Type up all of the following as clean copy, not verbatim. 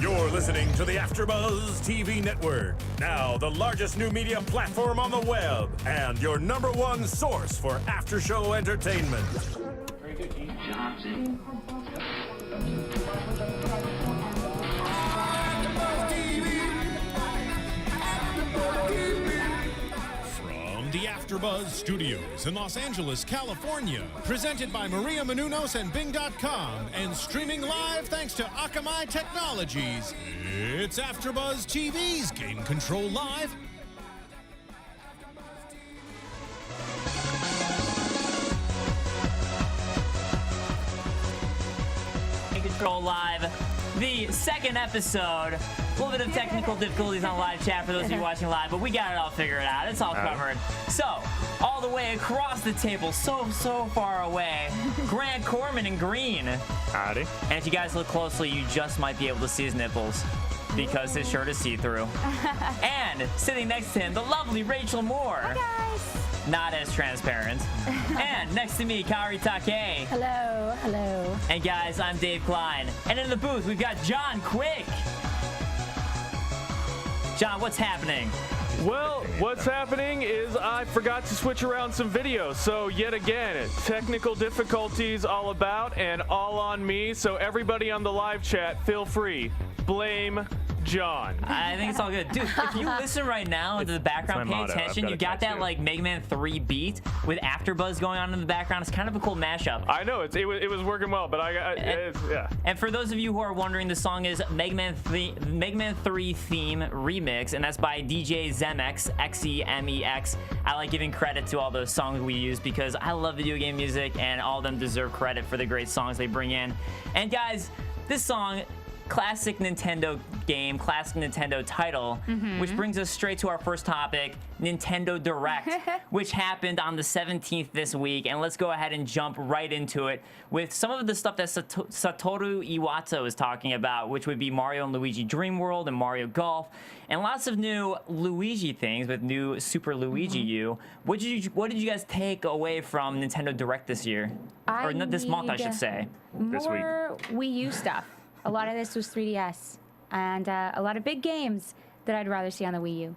You're listening to the AFTERBUZZ TV network. Now the largest new media platform on the web and your #1 source for after-show entertainment. From the AFTERBUZZ Studios in Los Angeles, California, presented by Maria Menounos and Bing.com, and streaming live thanks to Akamai Technologies, it's AFTERBUZZ TV's Game Control Live. Game Control Live, the second episode. A little bit of technical difficulties on live chat for those of you watching live, but we got it all figured out. It's all covered. So, all the way across the table, so far away, Grant Kohrmann in green. Howdy. And if you guys look closely, you just might be able to see his nipples because his shirt is see-through. And sitting next to him, the lovely Raychul Moore. Hi, guys. Not as transparent. And next to me, Kaori Takee. Hello, hello. And guys, I'm Dave Klein. And in the booth, we've got John Quick. John, what's happening? Well, what's happening is I forgot to switch around some videos. So yet again, technical difficulties all about and all on me. So everybody on the live chat, feel free. Blame John. I think it's all good. Dude, if you listen right now into the background, pay attention, you got that like Mega Man 3 beat with AFTERBUZZ going on in the background. It's kind of a cool mashup. I know, it was working well, but yeah. And for those of you who are wondering, the song is Mega Man 3 theme remix, and that's by DJ Zemex, X-E-M-E-X. I like giving credit to all those songs we use because I love video game music, and all of them deserve credit for the great songs they bring in. And guys, this song, classic Nintendo game, classic Nintendo title, which brings us straight to our first topic, Nintendo Direct, which happened on the 17th this week. And let's go ahead and jump right into it with some of the stuff that Satoru Iwata was talking about, which would be Mario and Luigi Dream World and Mario Golf, and lots of new Luigi things with new Super Luigi U. What did you guys take away from Nintendo Direct this year? Or this month, I should say. This week. More Wii U stuff. A lot of this was 3DS, and a lot of big games that I'd rather see on the Wii U.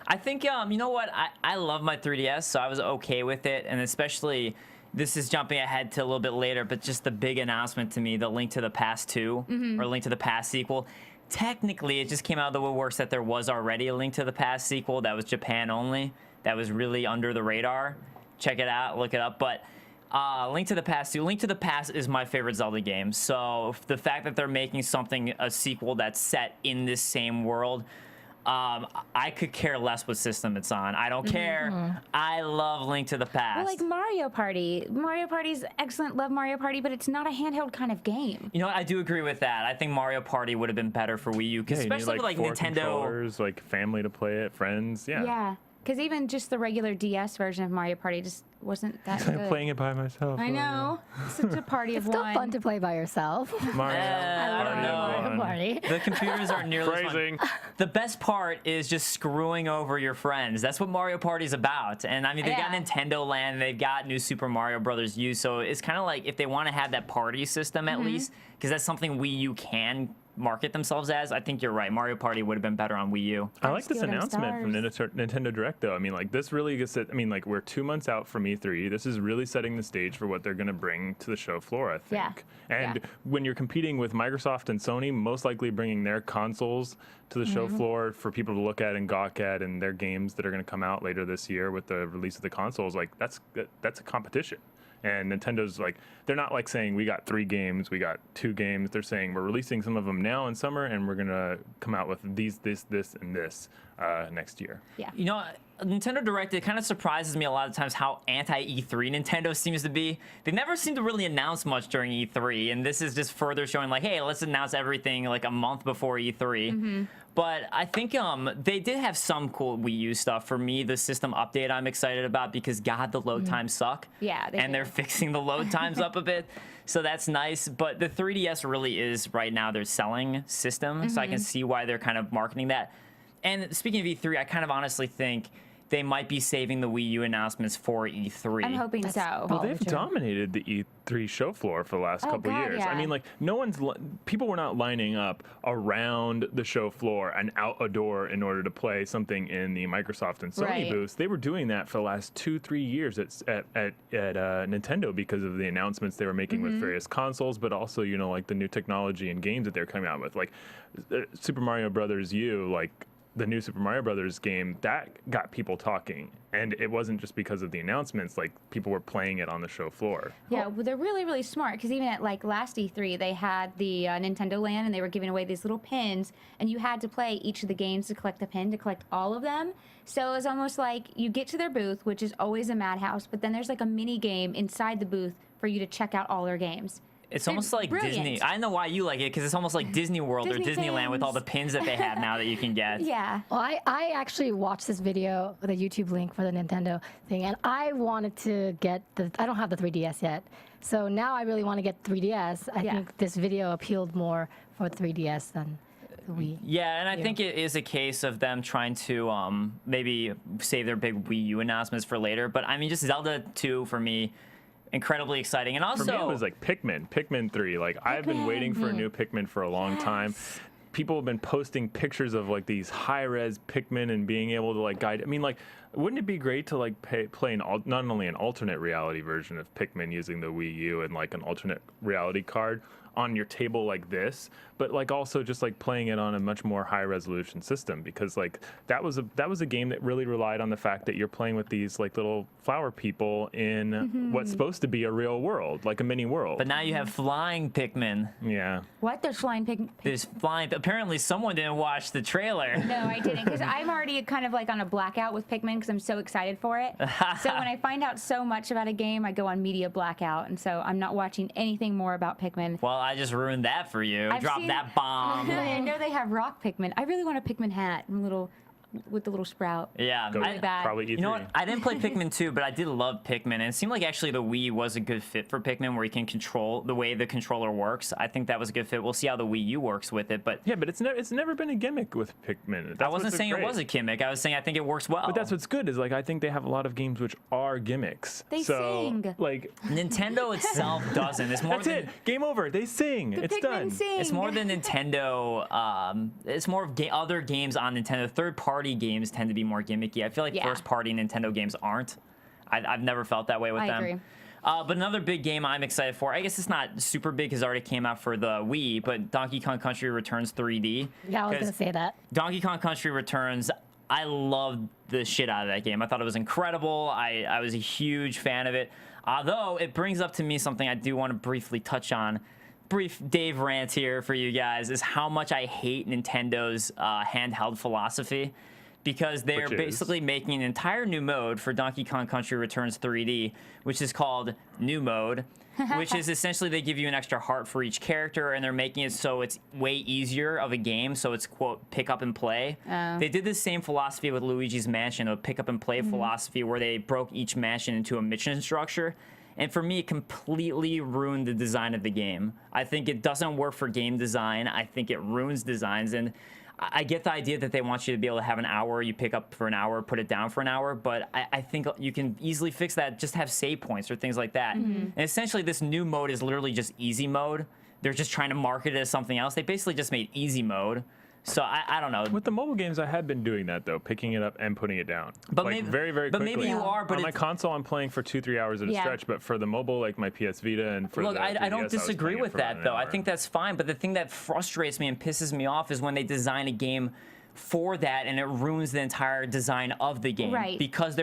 I think, you know what, I love my 3DS, so I was okay with it, and especially, this is jumping ahead to a little bit later, but just the big announcement to me, the Link to the Past 2, or Link to the Past sequel. Technically, it just came out of the woodworks that there was already a Link to the Past sequel that was Japan only, that was really under the radar. Check it out, look it up, but Link to the Past 2. Link to the Past is my favorite Zelda game, so the fact that they're making a sequel that's set in this same world, I could care less what system it's on. I don't care. I love Link to the Past. Well, like Mario Party. Mario Party's excellent, love Mario Party, but it's not a handheld kind of game. You know what, I do agree with that. I think Mario Party would have been better for Wii U, because especially with like four Nintendo. Controllers, like family to play it, friends, Yeah, because even just the regular DS version of Mario Party just wasn't that good. I'm playing it by myself. I know. Such a party of It's still one. fun to play by yourself. Mario. I don't know. Mario Party. The computers aren't nearly as Phrasing. fun. The best part is just screwing over your friends. That's what Mario Party's about. And I mean, they've got Nintendo Land, they've got new Super Mario Brothers U, so it's kind of like if they want to have that party system at least, because that's something Wii U can market themselves as. I think you're right. Mario Party would have been better on Wii U. I like this announcement from Nintendo Direct, though. I mean, like, this really gets it. I mean, like, we're 2 months out from E3. This is really setting the stage for what they're going to bring to the show floor, I think. And when you're competing with Microsoft and Sony, most likely bringing their consoles to the show floor for people to look at and gawk at, and their games that are going to come out later this year with the release of the consoles, like, that's a competition. And Nintendo's like, they're not like saying we got 3 games, we got 2 games. They're saying we're releasing some of them now in summer, and we're gonna come out with these, this, and this next year. Yeah. You know, Nintendo Direct, it kind of surprises me a lot of times how anti-E3 Nintendo seems to be. They never seem to really announce much during E3, and this is just further showing like, hey, let's announce everything like a month before E3. But I think they did have some cool Wii U stuff. For me, the system update I'm excited about because, God, the load times suck. Yeah, they're fixing the load times up a bit. So that's nice. But the 3DS really is, right now, their selling system. So I can see why they're kind of marketing that. And speaking of E3, I kind of honestly think they might be saving the Wii U announcements for E3. I'm hoping so. Well, they've dominated the E3 show floor for the last couple God, years. yeah. I mean, like, people were not lining up around the show floor and out a door in order to play something in the Microsoft and Sony Right. booths. They were doing that for the last 2-3 years at Nintendo because of the announcements they were making with various consoles, but also, you know, like the new technology and games that they're coming out with, like Super Mario Brothers U, like the new Super Mario Brothers game, that got people talking. And it wasn't just because of the announcements, like people were playing it on the show floor. Yeah, well, they're really, really smart because even at like last E3, they had the Nintendo Land and they were giving away these little pins, and you had to play each of the games to collect the pin to collect all of them. So it was almost like you get to their booth, which is always a madhouse, but then there's like a mini game inside the booth for you to check out all their games. It's almost like brilliant. Disney. I know why you like it, because it's almost like Disney World or Disney Disneyland with all the pins. pins that they have now that you can get. Yeah. Well, I actually watched this video, the YouTube link for the Nintendo thing, and I wanted to get I don't have the 3DS yet. So now I really want to get 3DS. I think this video appealed more for 3DS than the Wii. Yeah, and I think it is a case of them trying to maybe save their big Wii U announcements for later. But I mean, just Zelda 2 for me, incredibly exciting. And also, For me, it was like Pikmin 3. Like, I've been waiting for a new Pikmin for a long time. People have been posting pictures of like these high-res Pikmin and being able to like guide. I mean, like, wouldn't it be great to like play not only an alternate reality version of Pikmin using the Wii U and like an alternate reality card on your table like this, but like also just like playing it on a much more high resolution system, because like that was a game that really relied on the fact that you're playing with these like little flower people in what's supposed to be a real world, like a mini world. but now you have flying Pikmin. Yeah. What? There's flying pig. There's flying. Apparently, someone didn't watch the trailer. No, I didn't, because I'm already kind of like on a blackout with Pikmin because I'm so excited for it. So when I find out so much about a game, I go on media blackout, and so I'm not watching anything more about Pikmin. Well, I just ruined that for you. I've Drop seen- that bomb. I know they have rock Pikmin. I really want a Pikmin hat and with the little sprout. Yeah, Go, bad. probably E3. You know what? I didn't play Pikmin 2, but I did love Pikmin, and it seemed like actually the Wii was a good fit for Pikmin, where you can control the way the controller works. I think that was a good fit. We'll see how the Wii U works with it, but Yeah, but it's never been a gimmick with Pikmin. That's I wasn't what's saying great. it was a gimmick. I was saying I think it works well. But that's what's good is like I think they have a lot of games which are gimmicks. They so, sing. Like Nintendo itself doesn't. It's more that's than it. Game over. They sing. The It's Pikmin done. sing. It's more than Nintendo. It's more of other games on Nintendo. Third-party games tend to be more gimmicky. I feel like Yeah. first-party Nintendo games aren't. I've never felt that way with I them. agree. But another big game I'm excited for, I guess it's not super big because it already came out for the Wii, but Donkey Kong Country Returns 3D. Yeah, I was 'Cause going to say that. Donkey Kong Country Returns, I loved the shit out of that game. I thought it was incredible. I was a huge fan of it. Although it brings up to me something I do want to briefly touch on. Brief Dave rant here for you guys is how much I hate Nintendo's handheld philosophy, because they're Which is? basically making an entire new mode for Donkey Kong Country Returns 3D, which is called New Mode, which is essentially they give you an extra heart for each character, and they're making it so it's way easier of a game, so it's, quote, pick up and play. They did the same philosophy with Luigi's Mansion, a pick up and play philosophy where they broke each mansion into a mission structure. And for me, it completely ruined the design of the game. I think it doesn't work for game design. I think it ruins designs. And I get the idea that they want you to be able to have an hour, you pick up for an hour, put it down for an hour, but I think you can easily fix that, just have save points or things like that. And essentially, this new mode is literally just easy mode. They're just trying to market it as something else. They basically just made easy mode. So I don't know. With the mobile games, I have been doing that though, picking it up and putting it down. But like maybe- very, very but quickly. maybe you are, but on my it's- console, I'm playing for 2-3 hours at a Yeah. stretch. But for the mobile, like my PS Vita and for Look, the I 3DS, don't was disagree playing it with for that, about an though. I hour. think that's fine. But the thing that frustrates me and pisses me off is when they design a game for that and it ruins the entire design of the game. Right. Because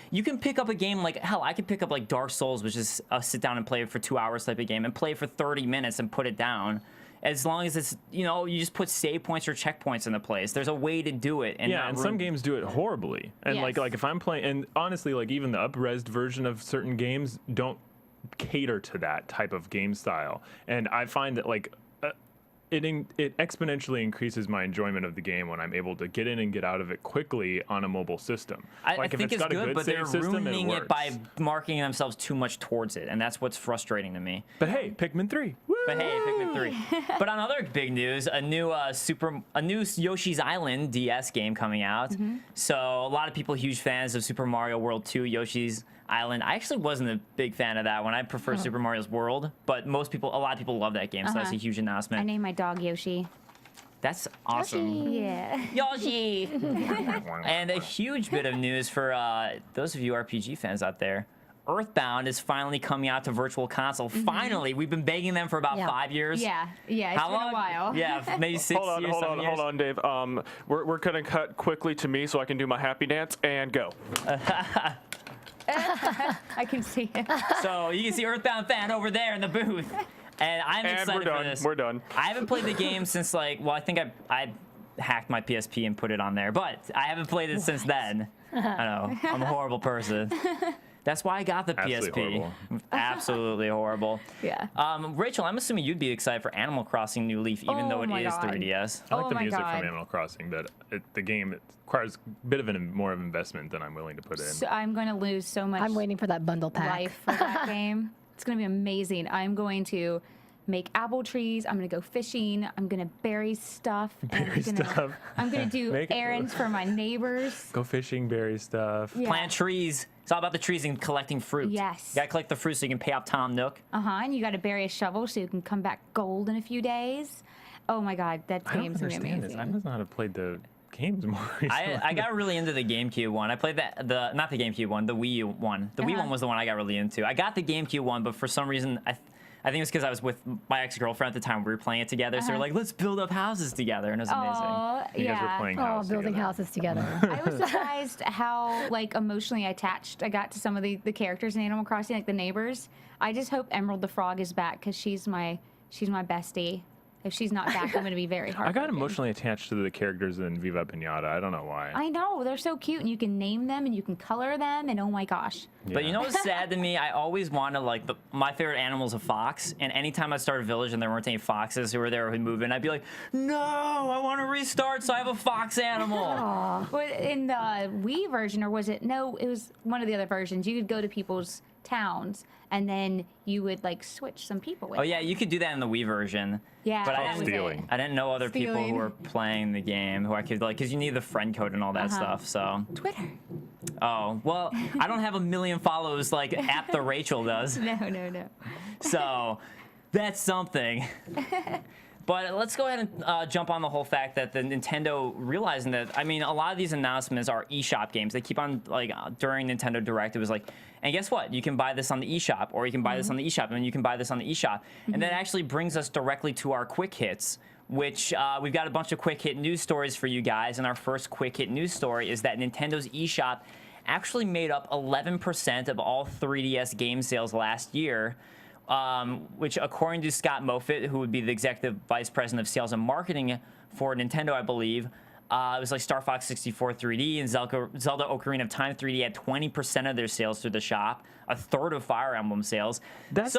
you can pick up a game like, hell, I could pick up like Dark Souls, which is a sit down and play it for 2 hours type of game, and play for 30 minutes and put it down. As long as it's, you just put save points or checkpoints into place. There's a way to do it. And Yeah, not and ruin- some games do it horribly. And Yes. like if I'm playing, and honestly, like even the up-resed version of certain games don't cater to that type of game style. And I find that like it exponentially increases my enjoyment of the game when I'm able to get in and get out of it quickly on a mobile system. I Like if think it's got a good, but they're save system, ruining it works. by marketing themselves too much towards it. And that's what's frustrating to me. But hey, Pikmin 3. Woo! But hey, Pikmin 3. But on other big news, a new Yoshi's Island DS game coming out. So a lot of people huge fans of Super Mario World 2, Yoshi's Island. I actually wasn't a big fan of that one. I prefer Super Mario's World, but a lot of people love that game, so that's a huge announcement. I named my dog Yoshi. That's awesome. Yeah. Yoshi! And a huge bit of news for those of you RPG fans out there. Earthbound is finally coming out to Virtual Console. Finally, we've been begging them for about 5 years. Yeah, it's been a while. Yeah, maybe 6 years. Hold on, Dave. We're gonna cut quickly to me so I can do my happy dance and go. I can see it. So you can see Earthbound fan over there in the booth. And I'm excited for this. We're done. I haven't played the game since I think I hacked my PSP and put it on there, but I haven't played it since then. I know, I'm a horrible person. That's why I got the PSP. Horrible. Absolutely horrible. Yeah. Rachel, I'm assuming you'd be excited for Animal Crossing New Leaf, even though it is 3DS. I like the my music God. from Animal Crossing, but the game requires a bit of more of an investment than I'm willing to put in. So I'm going to lose so much I'm waiting for that bundle pack. life for that game. It's going to be amazing. I'm going to make apple trees. I'm going to go fishing. I'm going to bury stuff. I'm going to do errands for my neighbors. Go fishing, berry stuff. Yeah. Plant trees. It's all about the trees and collecting fruit. Yes. You gotta collect the fruit so you can pay off Tom Nook. And you got to bury a shovel so you can come back gold in a few days. Oh my God, that I don't game's going to be understand this. amazing. I must not have played the games more recently. I got really into the GameCube one. I played not the GameCube one, the Wii U one. The Wii one was the one I got really into. I got the GameCube one, but for some reason, I think it's because I was with my ex-girlfriend at the time. We were playing it together, so we're like, let's build up houses together, and it was amazing. You guys were playing house building together. houses together. I was surprised how emotionally attached I got to some of the characters in Animal Crossing, like the neighbors. I just hope Emerald the Frog is back because she's my bestie. If she's not back, I'm going to be very hard. I got emotionally attached to the characters in Viva Pinata. I don't know why. I know, they're so cute, and you can name them, and you can color them, and oh my gosh. But you know what's sad to me? I always wanted, my favorite animal is a fox, and anytime I start a village and there weren't any foxes who were there who'd move in, I'd be like, no, I want to restart so I have a fox animal. But in the Wii version, or was it? No, it was one of the other versions. You could go to people's towns, and then you would switch some people with. Oh yeah, you could do that in the Wii version. Yeah, but that was stealing. it. I didn't know other people Stealing. who were playing the game who I could because you need the friend code and all that stuff. So. Twitter. Oh well, I don't have a million follows like at the Rachel does. No. So that's something. But let's go ahead and jump on the whole fact that the Nintendo realizing that, a lot of these announcements are eShop games. They keep on, during Nintendo Direct, it was like, and guess what? You can buy this on the eShop, or you can buy this on the eShop, and you can buy this on the eShop. And that actually brings us directly to our quick hits, which we've got a bunch of quick hit news stories for you guys. And our first quick hit news story is that Nintendo's eShop actually made up 11% of all 3DS game sales last year. Which, according to Scott Moffitt, who would be the executive vice president of sales and marketing for Nintendo, I believe, it was like Star Fox 64 3D and Zelda Ocarina of Time 3D had 20% of their sales through the shop, a third of Fire Emblem sales. That's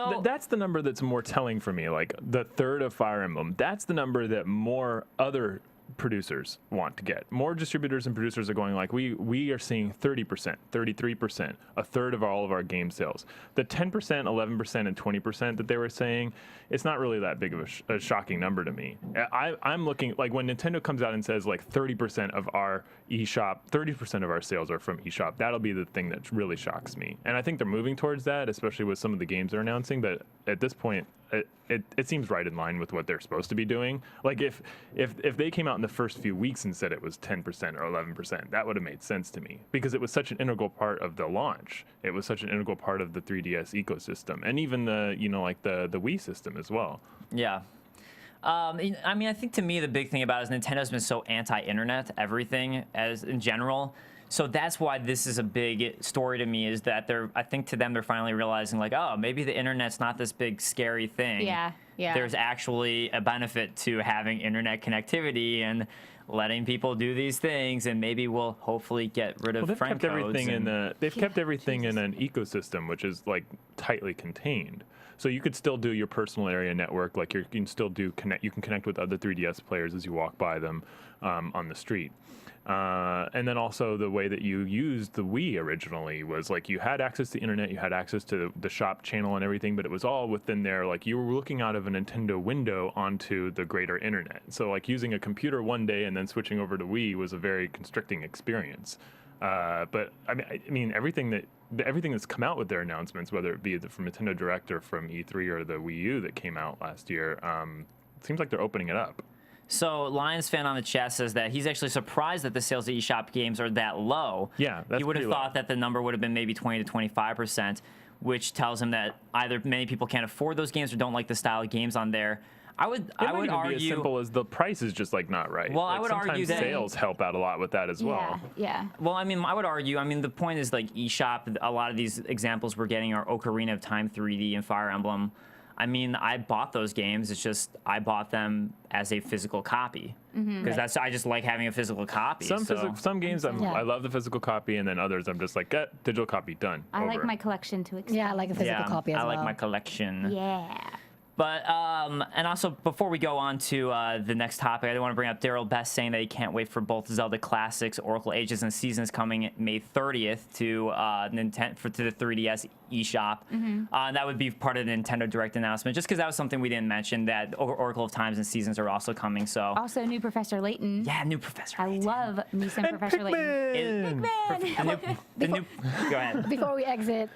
the number that's more telling for me. Like the third of Fire Emblem. That's the number that more other producers want to get. More distributors and producers are going we are seeing 30%, 33%, a third of all of our game sales. The 10%, 11%, and 20% that they were saying, it's not really that big of a shocking number to me. I'm looking, when Nintendo comes out and says 30% of our eShop, 30% of our sales are from eShop, that'll be the thing that really shocks me. And I think they're moving towards that, especially with some of the games they're announcing, but at this point, it seems right in line with what they're supposed to be doing. If they came out in the first few weeks and said it was 10% or 11%, that would have made sense to me because it was such an integral part of the launch. It was such an integral part of the 3DS ecosystem and even the the Wii system as well. Yeah. I think to me the big thing about it is Nintendo's been so anti-internet, everything as in general. So that's why this is a big story to me, is that I think to them they're finally realizing oh, maybe the internet's not this big scary thing. Yeah. There's actually a benefit to having internet connectivity and letting people do these things, and maybe we'll hopefully get rid of they've friend kept codes. everything they've kept everything in an ecosystem which is tightly contained. So you could still do your personal area network, like you can still do you can connect with other 3DS players as you walk by them on the street. And then also the way that you used the Wii originally was like you had access to the internet, you had access to the shop channel and everything, but it was all within there. Like you were looking out of a Nintendo window onto the greater internet. So like using a computer one day and then switching over to Wii was a very constricting experience. But I mean everything that's come out with their announcements, whether it be from Nintendo Direct or from E3 or the Wii U that came out last year, it seems like they're opening it up. So Lions fan on the chat says that he's actually surprised that the sales of eShop games are that low. Yeah, that's he would have pretty thought low. that the number would have been maybe 20 to 25%, which tells him that either many people can't afford those games or don't like the style of games on there. I would argue be as simple as the price is just like not right. Well, like, I would sometimes argue that sales help out a lot with that as well. Yeah. Well, I mean, I would argue. I mean, the point is like eShop. A lot of these examples we're getting are Ocarina of Time 3D and Fire Emblem. I mean, I bought those games. It's just I bought them as a physical copy because I just like having a physical copy. Some games I love the physical copy, and then others I'm just like digital copy done. I like over. my collection to expand. Yeah, I like a physical copy as well. I like my collection. Yeah. But, and also, before we go on to the next topic, I do want to bring up Daryl Best saying that he can't wait for both Zelda Classics, Oracle Ages and Seasons coming May 30th to to the 3DS eShop. That would be part of the Nintendo Direct announcement, just because that was something we didn't mention, that Oracle of Times and Seasons are also coming, so. Also, new Professor Layton. Yeah, new Professor I Layton. love me some Professor Layton. Go ahead. Before we exit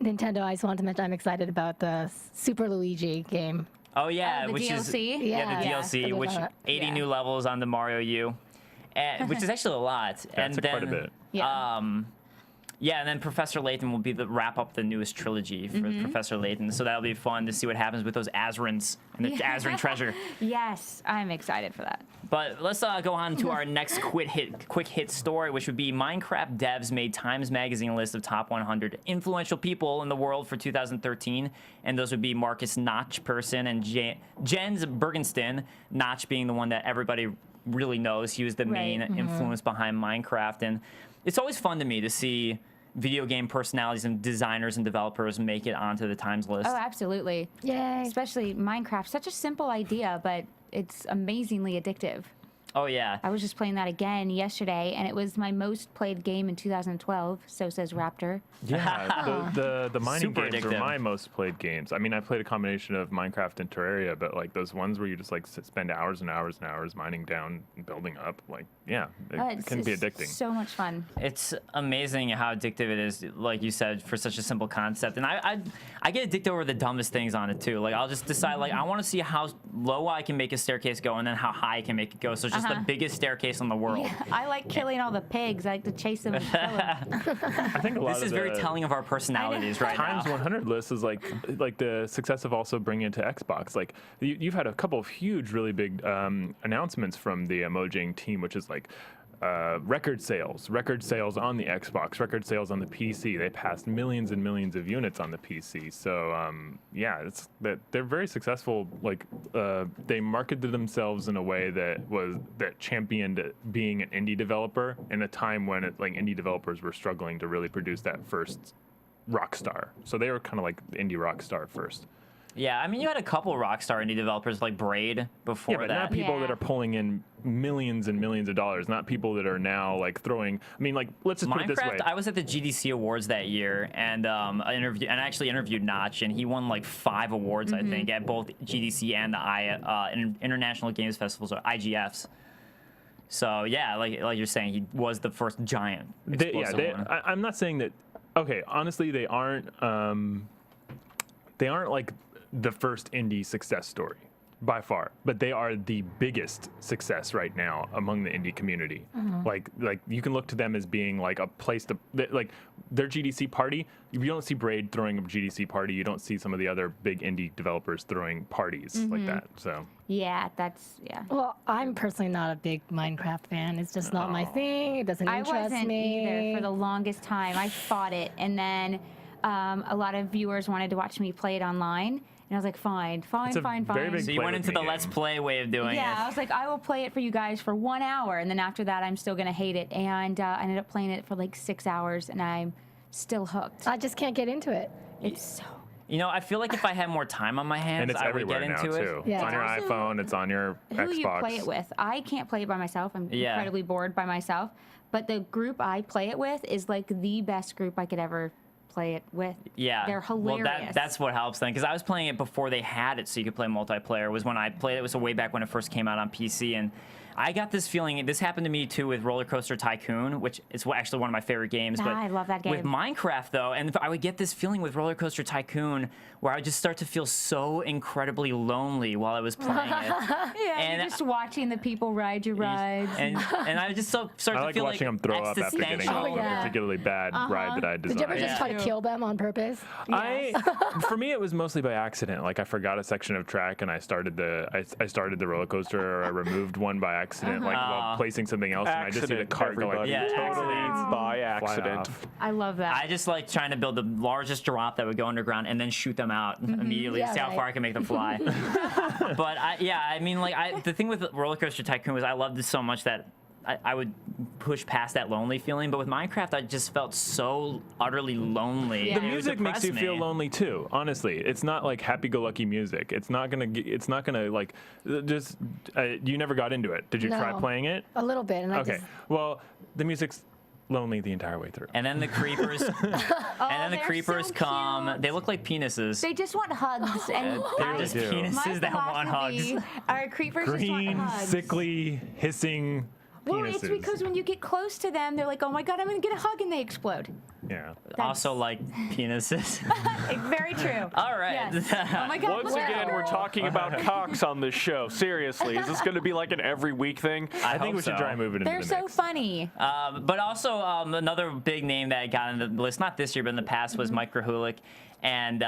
Nintendo, I just wanted to mention I'm excited about the Super Luigi game. Oh, yeah, the which DLC? is the Yeah. DLC, Yeah. which 80 new levels on the Mario U, which is actually a lot. That's quite a bit. Yeah, and then Professor Layton will be the wrap up the newest trilogy for Professor Layton, so that'll be fun to see what happens with those Azrans and the Azran treasure. Yes, I'm excited for that. But let's go on to our next quick hit story, which would be Minecraft devs made Times Magazine list of top 100 influential people in the world for 2013, and those would be Marcus Notch person and Jens Bergensten, Notch being the one that everybody really knows. He was the main influence behind Minecraft, and it's always fun to me to see video game personalities and designers and developers make it onto the Times list. Oh, absolutely. Yay. Especially Minecraft. Such a simple idea, but it's amazingly addictive. Oh, yeah. I was just playing that again yesterday, and it was my most played game in 2012, so says Raptor. Yeah, the mining Super games addictive. are my most played games. I mean, I played a combination of Minecraft and Terraria, but like those ones where you just like spend hours and hours and hours mining down and building up, like it can be addicting. So much fun. It's amazing how addictive it is, like you said, for such a simple concept. And I get addicted over the dumbest things on it too. Like I'll just decide like I want to see how low I can make a staircase go and then how high I can make it go. So it's just the biggest staircase in the world. Yeah, I like killing all the pigs. I like to chase them and kill them. I think a lot This of is very telling of our personalities right Times now. 100 list is like the success of also bringing it to Xbox. Like you've had a couple of huge, really big announcements from the Mojang team, which is like record sales on the Xbox, record sales on the PC. They passed millions and millions of units on the PC. So it's that they're very successful. Like they marketed themselves in a way that championed being an indie developer in a time when indie developers were struggling to really produce that first rock star. So they were kind of like the indie rock star first. Yeah, I mean, you had a couple Rockstar indie developers like Braid before Yeah, but that. not people that are pulling in millions and millions of dollars. Not people that are now like throwing. I mean, like let's just put it this way. Minecraft, I was at the GDC Awards that year, and I actually interviewed Notch, and he won like 5 awards, I think, at both GDC and the International Games Festivals, or IGFs. So yeah, like you're saying, he was the first giant explosive one. I'm not saying that. Okay, honestly, they aren't. They aren't like the first indie success story by far, but they are the biggest success right now among the indie community. Like you can look to them as being like a place to like their GDC party. You don't see Braid throwing a GDC party. You don't see some of the other big indie developers throwing parties like that. So Yeah. Well, I'm personally not a big Minecraft fan. It's just not my thing. It doesn't I interest wasn't me. either for the longest time. I fought it, and then a lot of viewers wanted to watch me play it online. And I was like, fine. very big So you went play into with the me Let's game. Play way of doing Yeah, I it. was like, I will play it for you guys for 1 hour, and then after that, I'm still gonna hate it. And I ended up playing it for like 6 hours, and I'm still hooked. I just can't get into it. It's so. You know, I feel like if I had more time on my hands, And it's I would everywhere get now into too. it. Yeah. It's on your It's also iPhone. It's on your Who Xbox. you play it with. I can't play it by myself. I'm Yeah. incredibly bored by myself. But the group I play it with is like the best group I could ever play it with. Yeah, They're hilarious. Well, that's what helps then, because I was playing it before they had it, so you could play multiplayer. Was when I played it. Was way back when it first came out on PC, and I got this feeling. This happened to me too with Roller Coaster Tycoon, which is actually one of my favorite games. But I love that With game. Minecraft though, and I would get this feeling with Roller Coaster Tycoon where I would just start to feel so incredibly lonely while I was playing it. Yeah, And you're just watching the people ride your rides. and I would just start I to like feel watching them throw up after getting existential. off of a Yeah. particularly bad ride that I Did you ever designed. just try to kill them on purpose? For me, it was mostly by accident. Like I forgot a section of track, and I started the roller coaster, or I removed one by accident, like while placing something else, and I just see the Accident, cart go like everybody. Yeah, Totally accident. by fly accident. off. I love that. I just like trying to build the largest drop that would go underground and then shoot them out immediately. Yeah, See how right. far I can make them fly. But I mean, like the thing with Roller Coaster Tycoon was I loved it so much that I would push past that lonely feeling. But with Minecraft, I just felt so utterly lonely. Yeah. The and it would music makes you depress feel me. lonely too. Honestly, it's not like happy-go-lucky music. It's not gonna like just. You never got into it. Did you try No. playing it? A little bit, and I Okay. just Well, the music's lonely the entire way through. And then the creepers, and then the they're creepers so come. cute. They look like penises. They just want hugs, and They're just do. my penises that want hugs. philosophy, our creepers just Green, want hugs. sickly, hissing Well, penises. it's because when you get close to them, they're like, "Oh my god, I'm gonna get a hug," and they explode. Yeah. Also like penises. Very true. All right. Yes. Oh my god. Once look at again, her. we're talking about cocks on this show. Seriously, is this going to be like an every week thing? I think hope we should so. try and move it into They're the so mix. funny. But also another big name that got on the list, not this year, but in the past, was Mike Krahulik and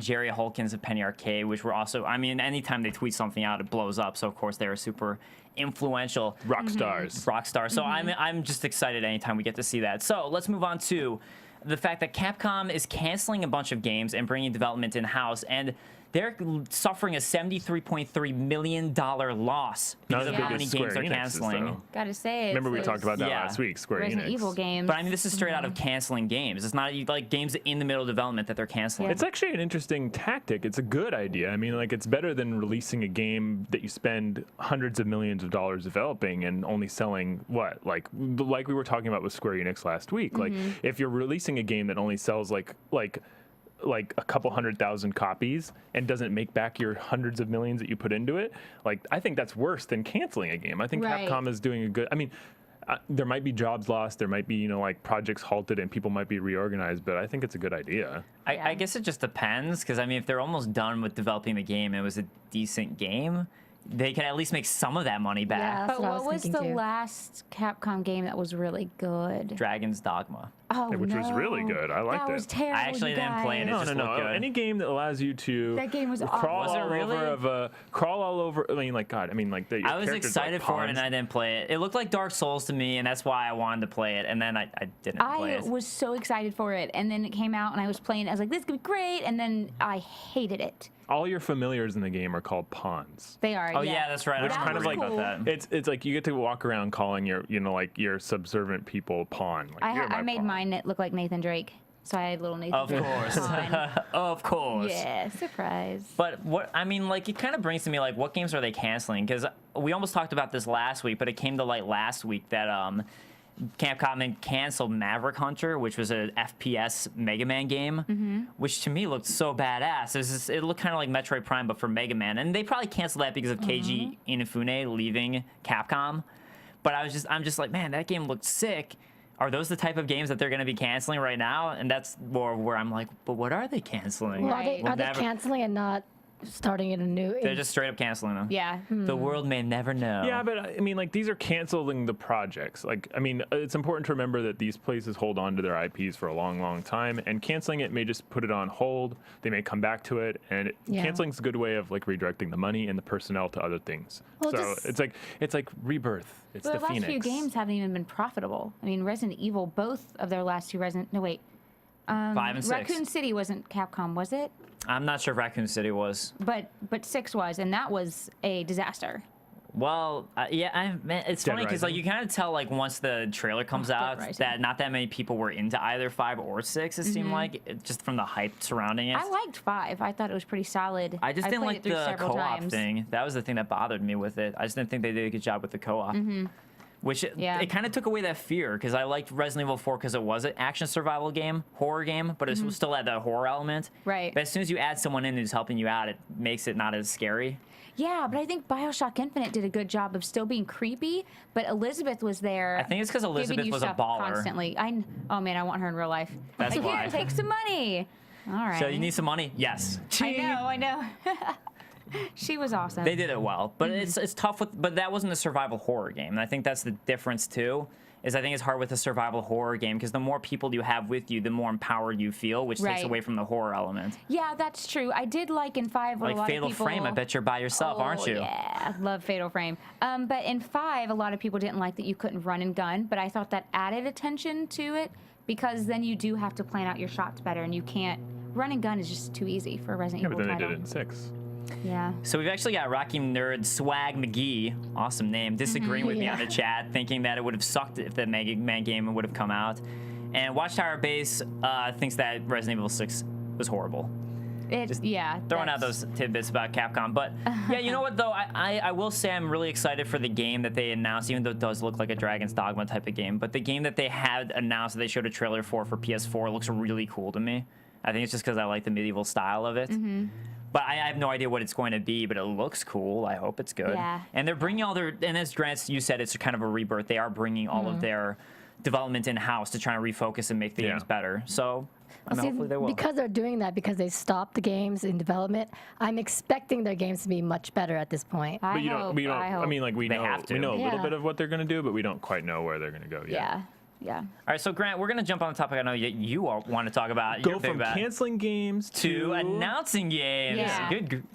Jerry Holkins of Penny Arcade, which were also, I mean, anytime they tweet something out, it blows up. So of course they were super influential Rock stars. rock stars. So I'm just excited anytime we get to see that. So let's move on to the fact that Capcom is canceling a bunch of games and bringing development in-house, and they're suffering a $73.3 million loss because of as how big many as games Square they're Enix is, canceling. though. Gotta say. Remember we it's talked about that Yeah. last week, Square Resident Enix. Evil games. But I mean, this is straight out of canceling games. It's not like games in the middle of development that they're canceling. It's actually an interesting tactic. It's a good idea. I mean, like, it's better than releasing a game that you spend hundreds of millions of dollars developing and only selling what? Like we were talking about with Square Enix last week. Like, if you're releasing a game that only sells like a couple 100,000 copies and doesn't make back your hundreds of millions that you put into it, like, I think that's worse than canceling a game. I think Right. Capcom is doing a good. I mean. There might be jobs lost. There might be, like, projects halted and people might be reorganized. But I think it's a good idea. I guess it just depends, because I mean, if they're almost done with developing the game, and it was a decent game, they can at least make some of that money Yeah, back. that's But what I what was was thinking the too. last Capcom game that was really good? Dragon's Dogma. Oh, Which was really no. good. I liked That it. was terrible. I actually you didn't play it. guys. It just No. looked good. Any game that allows you to That game was crawl Was it all really? crawl all over. I mean, like, God. I mean, like, I was excited for it, and I didn't play it. It looked like Dark Souls to me, and that's why I wanted to play it. And then I didn't play I it. was so excited for it, and then it came out, and I was playing it. I was like, "This is gonna be great," and then I hated it. All your familiars in the game are called pawns. They are. Oh yeah, that's right. Which I kind of remember like reading about that. it's like you get to walk around calling your your subservient people pawn. Like, you're my I made pawn. mine look like Nathan Drake, so I had little Nathan. Of Drake course, on. of course. Yeah, surprise. But what I mean, like, it kind of brings to me, like, what games are they canceling? Because we almost talked about this last week, but it came to light last week that Capcom had canceled Maverick Hunter, which was a FPS Mega Man game, which to me looked so badass. It looked kind of like Metroid Prime, but for Mega Man. And they probably canceled that because of Keiji Inafune leaving Capcom. But I'm just like, man, that game looked sick. Are those the type of games that they're going to be canceling right now? And that's more where I'm like, but what are they canceling? Well, Right. are they Never- canceling and not starting in a new? They're just straight up canceling them. Yeah. The world may never know. Yeah, but I mean, like, these are canceling the projects. Like, I mean, it's important to remember that these places hold on to their IPs for a long, long time, and canceling it may just put it on hold. They may come back to it, and Yeah. canceling's a good way of, like, redirecting the money and the personnel to other things. Well, so just- it's like rebirth. It's Well, the the last Phoenix. few games haven't even been profitable. I mean, Resident Evil, both of their last two Resident. No, wait. 5 and 6. Raccoon City wasn't Capcom, was it? I'm not sure if Raccoon City was. But 6 was, and that was a disaster. Well, yeah, man, it's funny because like you kind of tell like once the trailer comes out that not that many people were into either 5 or 6. It seemed like just from the hype surrounding it. I liked 5. I thought it was pretty solid. I just didn't like the co-op thing. That was the thing that bothered me with it. I just didn't think they did a good job with the co-op. Which it kind of took away that fear because I liked Resident Evil 4 because it was an action survival game, horror game, but it still had that horror element. Right. But as soon as you add someone in who's helping you out, it makes it not as scary. Yeah, but I think BioShock Infinite did a good job of still being creepy, but Elizabeth was there. I think it's because Elizabeth was a baller. Constantly. Oh man, I want her in real life. That's like, why. Here, take some money. All right. So you need some money? Yes. I know. She was awesome. They did it well, but it's tough but that wasn't a survival horror game. And I think that's the difference too. I think it's hard with a survival horror game because the more people you have with you, the more empowered you feel, which takes away from the horror element. Yeah, that's true. I did like in 5 what a lot Fatal of people... Frame, I bet you're by yourself, aren't you? Yeah, love Fatal Frame. But in 5, a lot of people didn't like that you couldn't run and gun, but I thought that added attention to it because then you do have to plan out your shots better and you can't... Run and gun is just too easy for a Resident Evil title. But then they did it in 6. Yeah. So we've actually got Rocky Nerd Swag McGee, awesome name, disagreeing with me on the chat, thinking that it would have sucked if the Mega Man game would have come out. And Watchtower Base thinks that Resident Evil 6 was horrible. Throwing out those tidbits about Capcom. But yeah, you know what though? I will say I'm really excited for the game that they announced, even though it does look like a Dragon's Dogma type of game. But the game that they had announced that they showed a trailer for PS4 looks really cool to me. I think it's just because I like the medieval style of it. But I have no idea what it's going to be, but it looks cool. I hope it's good. Yeah. And they're bringing all their, and as Grant, you said, it's kind of a rebirth. They are bringing all of their development in-house to try and refocus and make the games better. So hopefully they will. Because they're doing that, because they stopped the games in development, I'm expecting their games to be much better at this point. But we don't. I mean, like we know a little bit of what they're going to do, but we don't quite know where they're going to go yet. Yeah. All right, so Grant, we're going to jump on the topic I know you all want to talk about. Go from canceling games to announcing games. Yeah.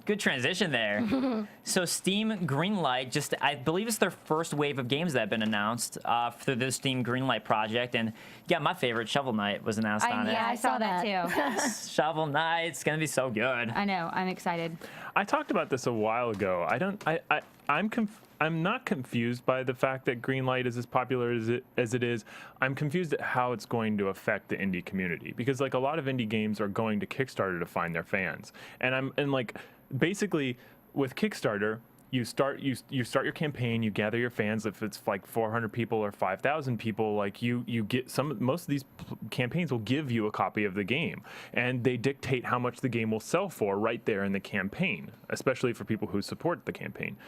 Good transition there. So Steam Greenlight, I believe it's their first wave of games that have been announced through the Steam Greenlight project. And yeah, my favorite, Shovel Knight, was announced on it. Yeah, I saw that too. Shovel Knight, it's going to be so good. I know, I'm excited. I talked about this a while ago. I'm not confused by the fact that Greenlight is as popular as it is. I'm confused at how it's going to affect the indie community because like a lot of indie games are going to Kickstarter to find their fans. And basically with Kickstarter, you start your campaign, you gather your fans. If it's like 400 people or 5,000 people, like you get most of these campaigns will give you a copy of the game, and they dictate how much the game will sell for right there in the campaign, especially for people who support the campaign.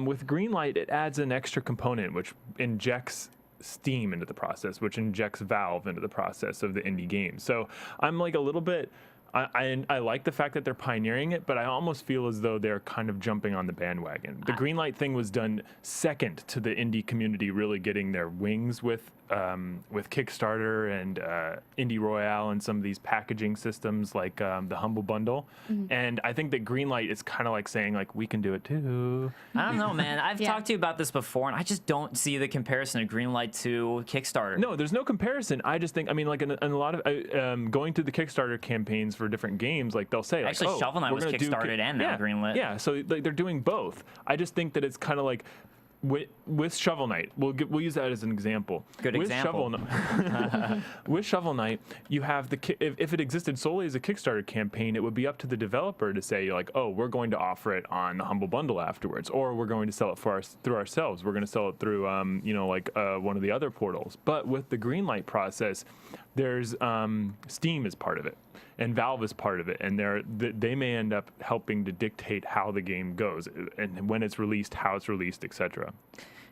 With Greenlight, it adds an extra component which injects Steam into the process, which injects Valve into the process of the indie game. So I'm like a little bit. I like the fact that they're pioneering it, but I almost feel as though they're kind of jumping on the bandwagon. The Greenlight thing was done second to the indie community really getting their wings with Kickstarter and Indie Royale and some of these packaging systems like the Humble Bundle. And I think that Greenlight is kind of like saying like we can do it too. I don't know, man. I've talked to you about this before, and I just don't see the comparison of Greenlight to Kickstarter. No, there's no comparison. I just think, I mean, like in a lot of going through the Kickstarter campaigns for different games, like they'll say, actually, like, Shovel Knight was Kickstarted and now Greenlit. Yeah, so like, they're doing both. I just think that it's kind of like with Shovel Knight, we'll use that as an example. With Shovel Knight, you have if it existed solely as a Kickstarter campaign, it would be up to the developer to say like, oh, we're going to offer it on the Humble Bundle afterwards, or we're going to sell it through ourselves. We're going to sell it through one of the other portals. But with the Greenlight process, there's Steam is part of it, and Valve is part of it, and they may end up helping to dictate how the game goes and when it's released, how it's released, etc.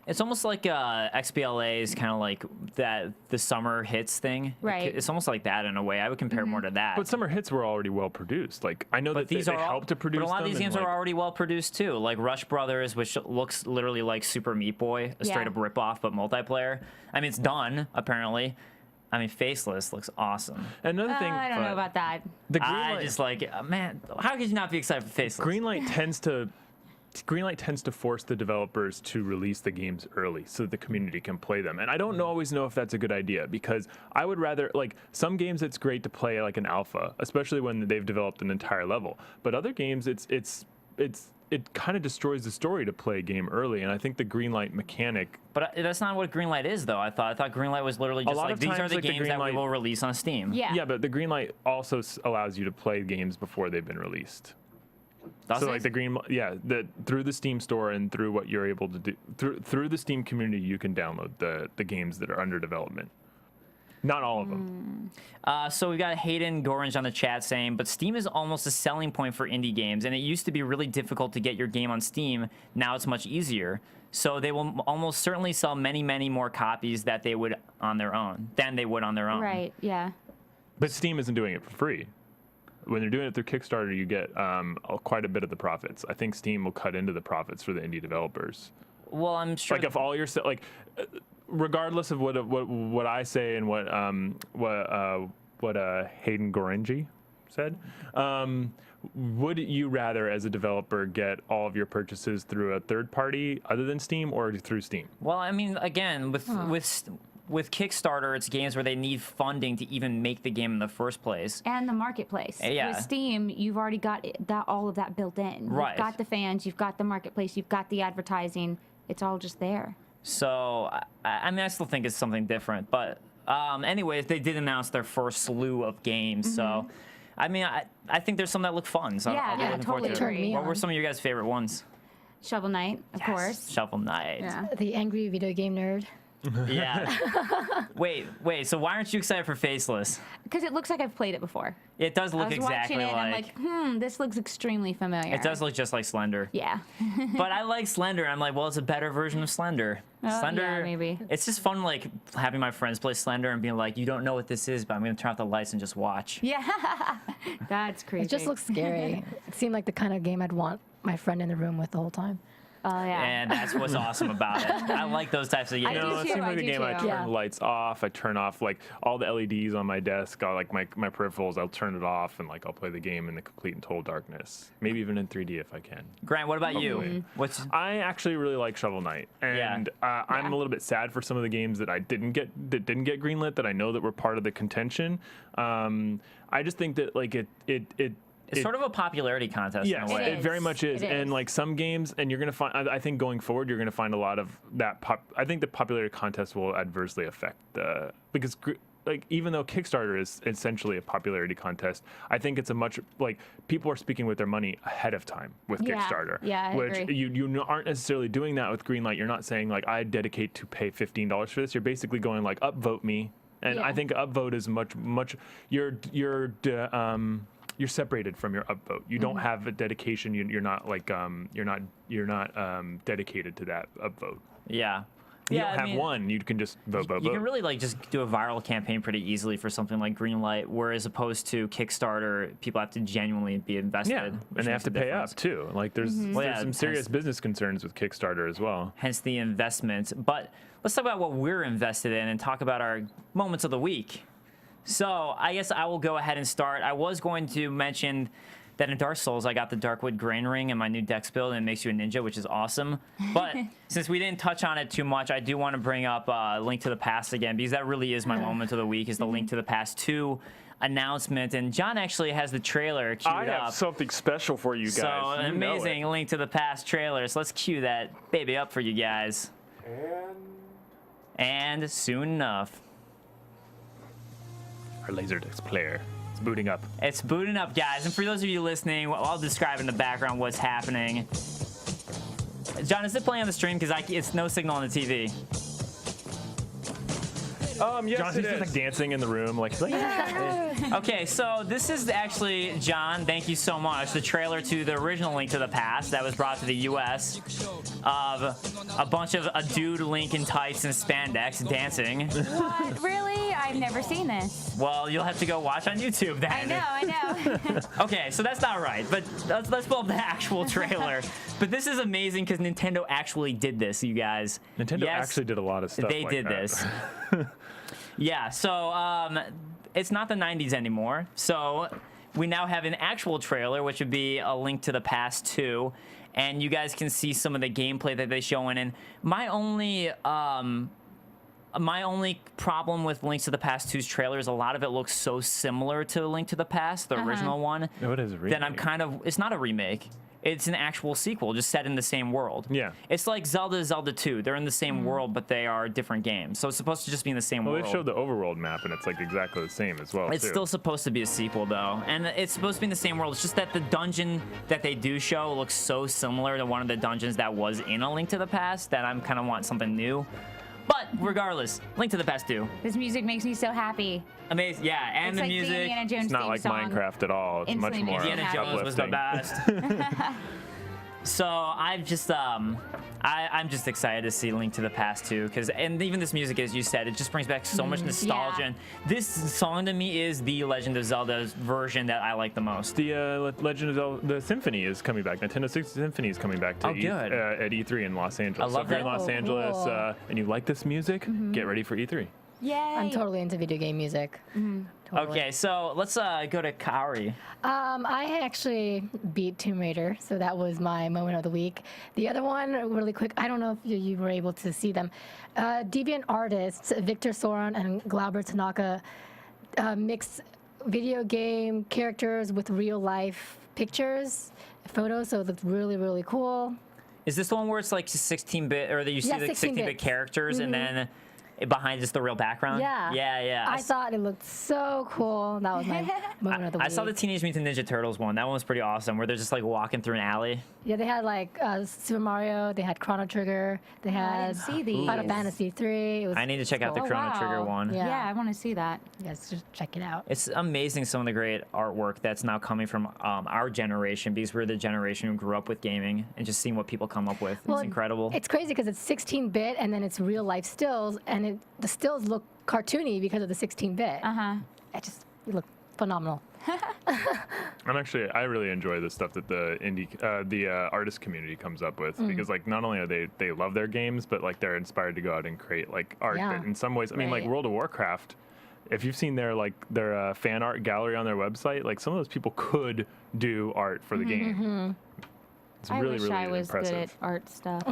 It's almost like XBLA is kind of like the summer hits thing. Right. It's almost like that in a way. I would compare more to that. But summer hits were already well produced. Like I know that they helped to produce them. But a lot of these games are already well produced too. Like Rush Brothers, which looks literally like Super Meat Boy, a straight up ripoff, but multiplayer. I mean, it's done apparently. I mean, Faceless looks awesome. Another thing, I don't know about that. I just like, man, how could you not be excited for Faceless? Greenlight tends to force the developers to release the games early so that the community can play them. And I don't always know if that's a good idea because I would rather, like, some games it's great to play like an alpha, especially when they've developed an entire level. But other games, it's it kind of destroys the story to play a game early. And I think the Greenlight mechanic. But that's not what Greenlight is, though. I thought Greenlight was literally just like, these are the games that we will release on Steam. Yeah, but the Greenlight also allows you to play games before they've been released. So like through the Steam store and through what you're able to do through the Steam community, you can download the games that are under development. Not all of them. So we've got Hayden Gorange on the chat saying, but Steam is almost a selling point for indie games, and it used to be really difficult to get your game on Steam. Now it's much easier. So they will almost certainly sell many, many more copies than they would on their own. Right, yeah. But Steam isn't doing it for free. When they're doing it through Kickstarter, you get quite a bit of the profits. I think Steam will cut into the profits for the indie developers. Well, I'm sure. Like if all your regardless of what I say and what Hayden Gorange said, would you rather, as a developer, get all of your purchases through a third party other than Steam or through Steam? Well, I mean, again, with Kickstarter, it's games where they need funding to even make the game in the first place. And the marketplace. Yeah. With Steam, you've already got all of that built in. Right. You've got the fans, you've got the marketplace, you've got the advertising. It's all just there. So, I mean, I still think it's something different. But anyways, they did announce their first slew of games. So, I mean, I think there's some that look fun. So I'll be looking forward to it. What were some of your guys' favorite ones? Shovel Knight, of course. Shovel Knight. Yeah. The angry video game nerd. Yeah. wait. So why aren't you excited for Faceless? Because it looks like I've played it before. It does look I was exactly watching it like. and I'm like, this looks extremely familiar. It does look just like Slender. Yeah. But I like Slender. I'm like, well, it's a better version of Slender. Slender, yeah, maybe. It's just fun, like having my friends play Slender and being like, you don't know what this is, but I'm gonna turn off the lights and just watch. Yeah. That's crazy. It just looks scary. It seemed like the kind of game I'd want my friend in the room with the whole time. Oh, yeah. And that's what's awesome about it. I like those types of games. do It too, seems I like the do game I too. turn Yeah. the lights off. I turn off like all the LEDs on my desk. I like my peripherals. I'll turn it off and like I'll play the game in the complete and total darkness. Maybe even in 3D if I can. Grant, what about you? Hopefully. What's I actually really like Shovel Knight, and I'm a little bit sad for some of the games that didn't get greenlit that I know that were part of the contention. I just think that like it's sort of a popularity contest in a way. It very much is. It And is. like some games, and you're going to find, I think going forward, you're going to find a lot of that. I think the popularity contest will adversely affect because like even though Kickstarter is essentially a popularity contest, I think it's a much like people are speaking with their money ahead of time with Kickstarter. Yeah, I which agree. you aren't necessarily doing that with Greenlight. You're not saying like I dedicate to pay $15 for this. You're basically going like upvote me, and I think upvote is much you're separated from your upvote. You don't have a dedication. You're not like you're not dedicated to that upvote. Yeah. You Yeah, don't I have mean, one. You can just vote. You can really like just do a viral campaign pretty easily for something like Greenlight, whereas opposed to Kickstarter, people have to genuinely be invested. Yeah, which and they have makes a to pay difference. up too. Like there's Well, yeah, some serious business concerns with Kickstarter as well. Hence the investment. But let's talk about what we're invested in and talk about our moments of the week. So I guess I will go ahead and start. I was going to mention that in Dark Souls, I got the Darkwood Grain Ring in my new Dex build, and it makes you a ninja, which is awesome. But since we didn't touch on it too much, I do want to bring up Link to the Past again, because that really is my moment of the week, is the Link to the Past 2 announcement. And John actually has the trailer queued I up. have something special for you guys. So an You know it. amazing Link to the Past trailer. So let's cue that baby up for you guys. And soon enough. Our Laserdisc player is booting up. It's booting up, guys. And for those of you listening, I'll describe in the background what's happening. John, is it playing on the stream? Because it's no signal on the TV. Yes, John's it just is. like dancing in the room, like Okay, so this is actually, John, thank you so much, the trailer to the original Link to the Past that was brought to the U.S. of a bunch of a dude Link in tights and spandex dancing. What? Really? I've never seen this. Well, you'll have to go watch on YouTube then. I know. Okay, so that's not right, but let's pull up the actual trailer. But this is amazing because Nintendo actually did this, you guys. Nintendo Yes, actually did a lot of stuff. They like did that. this. Yeah, so it's not the 90s anymore. So we now have an actual trailer, which would be a Link to the Past 2. And you guys can see some of the gameplay that they're showing. And my only problem with Link to the Past 2's trailer is a lot of it looks so similar to Link to the Past, the original one. No, it is a Then I'm remake. kind of, it's not a remake. it's an actual sequel, just set in the same world. Yeah. It's like Zelda 2. They're in the same world, but they are different games. So it's supposed to just be in the same world. Well, they showed the overworld map, and it's like exactly the same as well. It's still supposed to be a sequel, though, and it's supposed to be in the same world. It's just that the dungeon that they do show looks so similar to one of the dungeons that was in A Link to the Past that I'm kind of want something new. But regardless, Link to the Past 2. This music makes me so happy. Amazing, yeah, and It's the like the music. Indiana Jones It's not theme like song. Minecraft at all. It's much Instantly more makes me Indiana Jones was the uplifting. best. So I've just I'm just excited to see Link to the Past 2 and even this music, as you said, it just brings back so much nostalgia. Yeah. And this song to me is the Legend of Zelda's version that I like the most. The Legend of Zelda, the Symphony is coming back. Nintendo Symphony is coming back to good. at E3 in Los Angeles. I love so if you're in that. Los Oh, Angeles cool. and you like this music, get ready for E3. Yay! I'm totally into video game music. Totally. Okay, so let's go to Kaori. I actually beat Tomb Raider, so that was my moment of the week. The other one, really quick, I don't know if you were able to see them. Deviant artists Victor Soren and Glauber Tanaka mixed video game characters with real life pictures, photos, so it looked really, really cool. Is this the one where it's like 16-bit, or that you see Yeah, the 16-bit 16-bit. characters and then behind just the real background? Yeah. Yeah. I thought it looked so cool. That was my moment of the week. I saw the Teenage Mutant Ninja Turtles one. That one was pretty awesome, where they're just like walking through an alley. Yeah, they had like Super Mario, they had Chrono Trigger, they had didn't see these. Final Fantasy 3. It was I need to check out the Oh, Chrono wow. Trigger one. Yeah. Yeah, I want to see that. Yes, just check it out. It's amazing some of the great artwork that's now coming from our generation, because we're the generation who grew up with gaming, and just seeing what people come up with. Well, it's incredible. It's crazy because it's 16-bit and then it's real life stills, and the stills look cartoony because of the 16-bit. It looked phenomenal. I really enjoy the stuff that the artist community comes up with, because like not only are they love their games, but like they're inspired to go out and create like art Yeah. that in some ways, I mean, like Right. World of Warcraft, if you've seen their fan art gallery on their website, like some of those people could do art for the game. It's I really, wish really I was impressive. good at art stuff.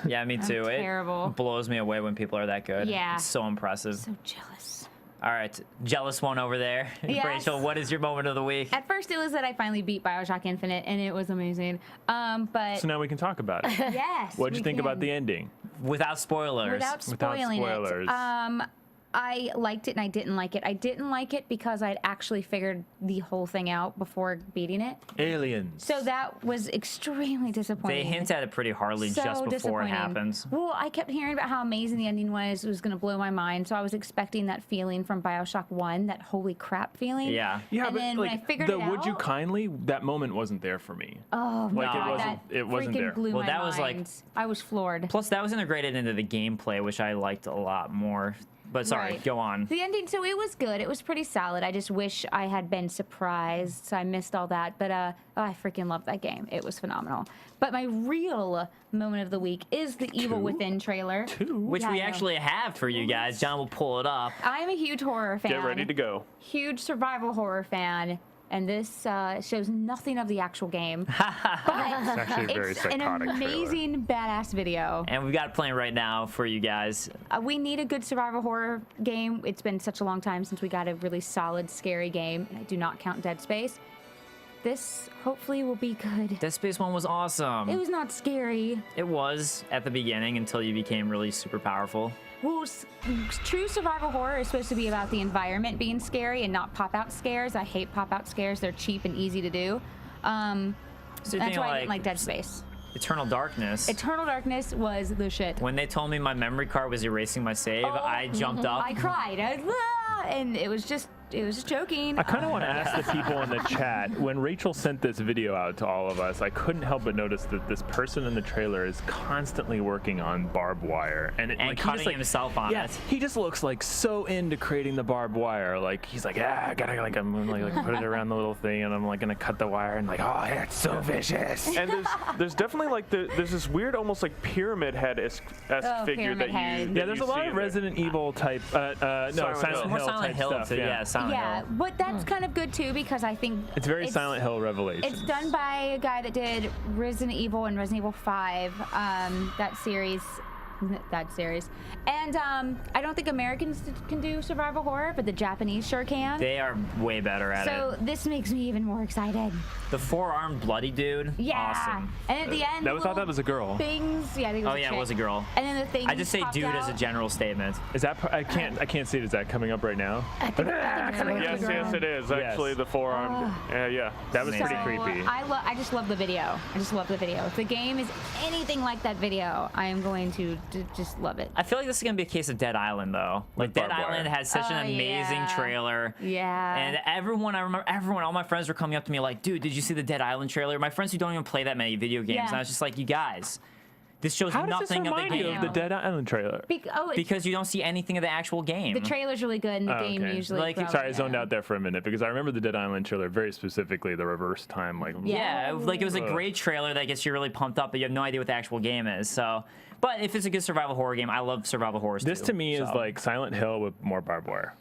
Yeah, me too. It terrible. blows me away when people are that good. Yeah. It's so impressive. So jealous. All right, jealous one over there. Yes. Rachel, what is your moment of the week? At first, it was that I finally beat BioShock Infinite, and it was amazing. But So now we can talk about it. yes, What'd you we think about can. the ending? Without spoilers. Without Without spoiling spoilers. it. I liked it and I didn't like it. I didn't like it because I'd actually figured the whole thing out before beating it. Aliens. So that was extremely disappointing. They hint at it pretty hardly So just before it disappointing. happens. Well, I kept hearing about how amazing the ending was. It was going to blow my mind. So I was expecting that feeling from BioShock 1, that holy crap feeling. Yeah. Yeah, and but then like when I figured the it out, "Would you kindly" that moment wasn't there for me. oh my Like, it God, wasn't- that it wasn't freaking there. blew Well, my that was, like- mind. I was floored. Plus, that was integrated into the gameplay, which I liked a lot more. But sorry, Right. go on. The ending, so it was good. It was pretty solid. I just wish I had been surprised. So I missed all that. But I freaking loved that game. It was phenomenal. But my real moment of the week is the Evil Within trailer. Which Yeah, we I know. actually have for you guys. John will pull it up. I'm a huge horror fan. Get ready to go. Huge survival horror fan. And this shows nothing of the actual game. But It's actually a very it's an psychotic trailer. amazing, badass video. And we've got it playing right now for you guys. We need a good survival horror game. It's been such a long time since we got a really solid, scary game. And I do not count Dead Space. This hopefully will be good. Dead Space 1 was awesome. It was not scary. It was at the beginning until you became really super powerful. Well, true survival horror is supposed to be about the environment being scary and not pop-out scares. I hate pop-out scares. They're cheap and easy to do. So you're That's thinking why I didn't like Dead Space. Eternal Darkness. Eternal Darkness was the shit. When they told me my memory card was erasing my save, I jumped up. I cried. And it was just joking. I kind of want to ask the people in the chat, when Rachel sent this video out to all of us, I couldn't help but notice that this person in the trailer is constantly working on barbed wire. And And like, he cutting just, like, himself on yeah, it. he just looks like so into creating the barbed wire. Like he's like, I gotta like, I'm gonna like put it around the little thing, and I'm like gonna cut the wire, and like, oh, yeah, it's so vicious. And there's definitely like there's this weird almost like pyramid head-esque figure Pyramid that head. you Yeah, there's a lot of Resident Evil type, no, Silent Hill. More Hill Silent type Hill stuff. too. Yeah, Silent Yeah, Hill. but that's kind of good too because I think It's very Silent Hill Revelations. It's done by a guy that did Resident Evil and Resident Evil 5, that series. that series. And I don't think Americans can do survival horror, but the Japanese sure can. They are way better at it. So this makes me even more excited. The four-armed bloody dude. Yeah. Awesome. And at the end, I thought that was a girl. Things. Yeah, I think it was Oh a yeah, chick. it was a girl. And then the thing. I just say dude as a general statement. Is that? I can't see it. Is that coming up right now? Yes, yes, it is. Actually, the forearm. Yeah. That was pretty So, creepy. I just love the video. I just love the video. If the game is anything like that video, I am going to just love it. I feel like this is gonna be a case of Dead Island though. Like Dead barbed wire. Island had such an amazing yeah. trailer. Yeah. And I remember everyone, all my friends were coming up to me like, dude, did you see the Dead Island trailer? My friends who don't even play that many video games. Yeah. And I was just like, you guys, this shows How does this nothing of the remind you game. of the Dead Island trailer? Because you don't see anything of the actual game. the trailer's really good, and the game okay. usually. Like, probably, Sorry, I zoned out there for a minute because I remember the Dead Island trailer very specifically, the reverse time. Like, Yeah, like it was a great trailer that gets you really pumped up, but you have no idea what the actual game is. So, but if it's a good survival horror game, I love survival horrors this too, to me is so. like Silent Hill with more barbed wire.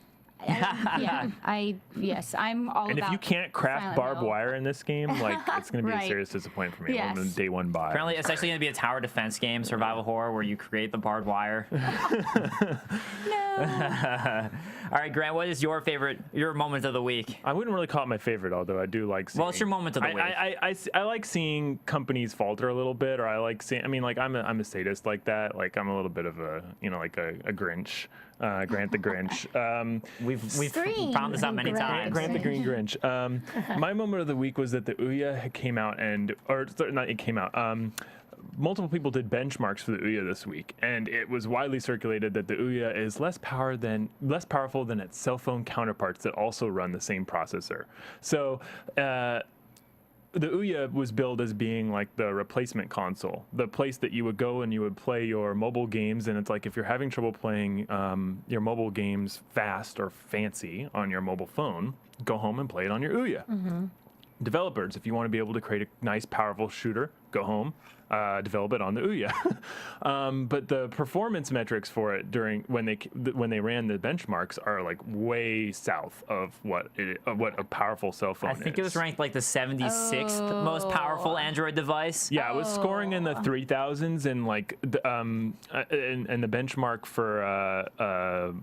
Yes, I'm all And about. if you can't craft Silent barbed Hill. wire in this game, like it's going to be a Right. serious disappointment for me Yes. when day one buy. Apparently, it's actually going to be a tower defense game, survival horror, where you create the barbed wire. All right, Grant, what is your moment of the week? I wouldn't really call it my favorite, although I do like seeing. Well, it's your moment of the week. I like seeing companies falter a little bit, or I like seeing. I mean, like I'm a sadist like that. Like I'm a little bit of a like a Grinch, Grant the Grinch. We've Green found this out many Grinch. times. Grant the Green Grinch. My moment of the week was that the Ouya came out multiple people did benchmarks for the Ouya this week, and it was widely circulated that the Ouya is less powerful than its cell phone counterparts that also run the same processor. So the Ouya was billed as being like the replacement console, the place that you would go and you would play your mobile games. And it's like if you're having trouble playing your mobile games fast or fancy on your mobile phone, go home and play it on your Ouya. Developers, if you want to be able to create a nice, powerful shooter, go home, develop it on the Ouya. But the performance metrics for it when they ran the benchmarks are like way south of what a powerful cell phone I is. think it was ranked like the 76th most powerful Android device. Yeah, it was scoring in the 3000s, and like and the benchmark for a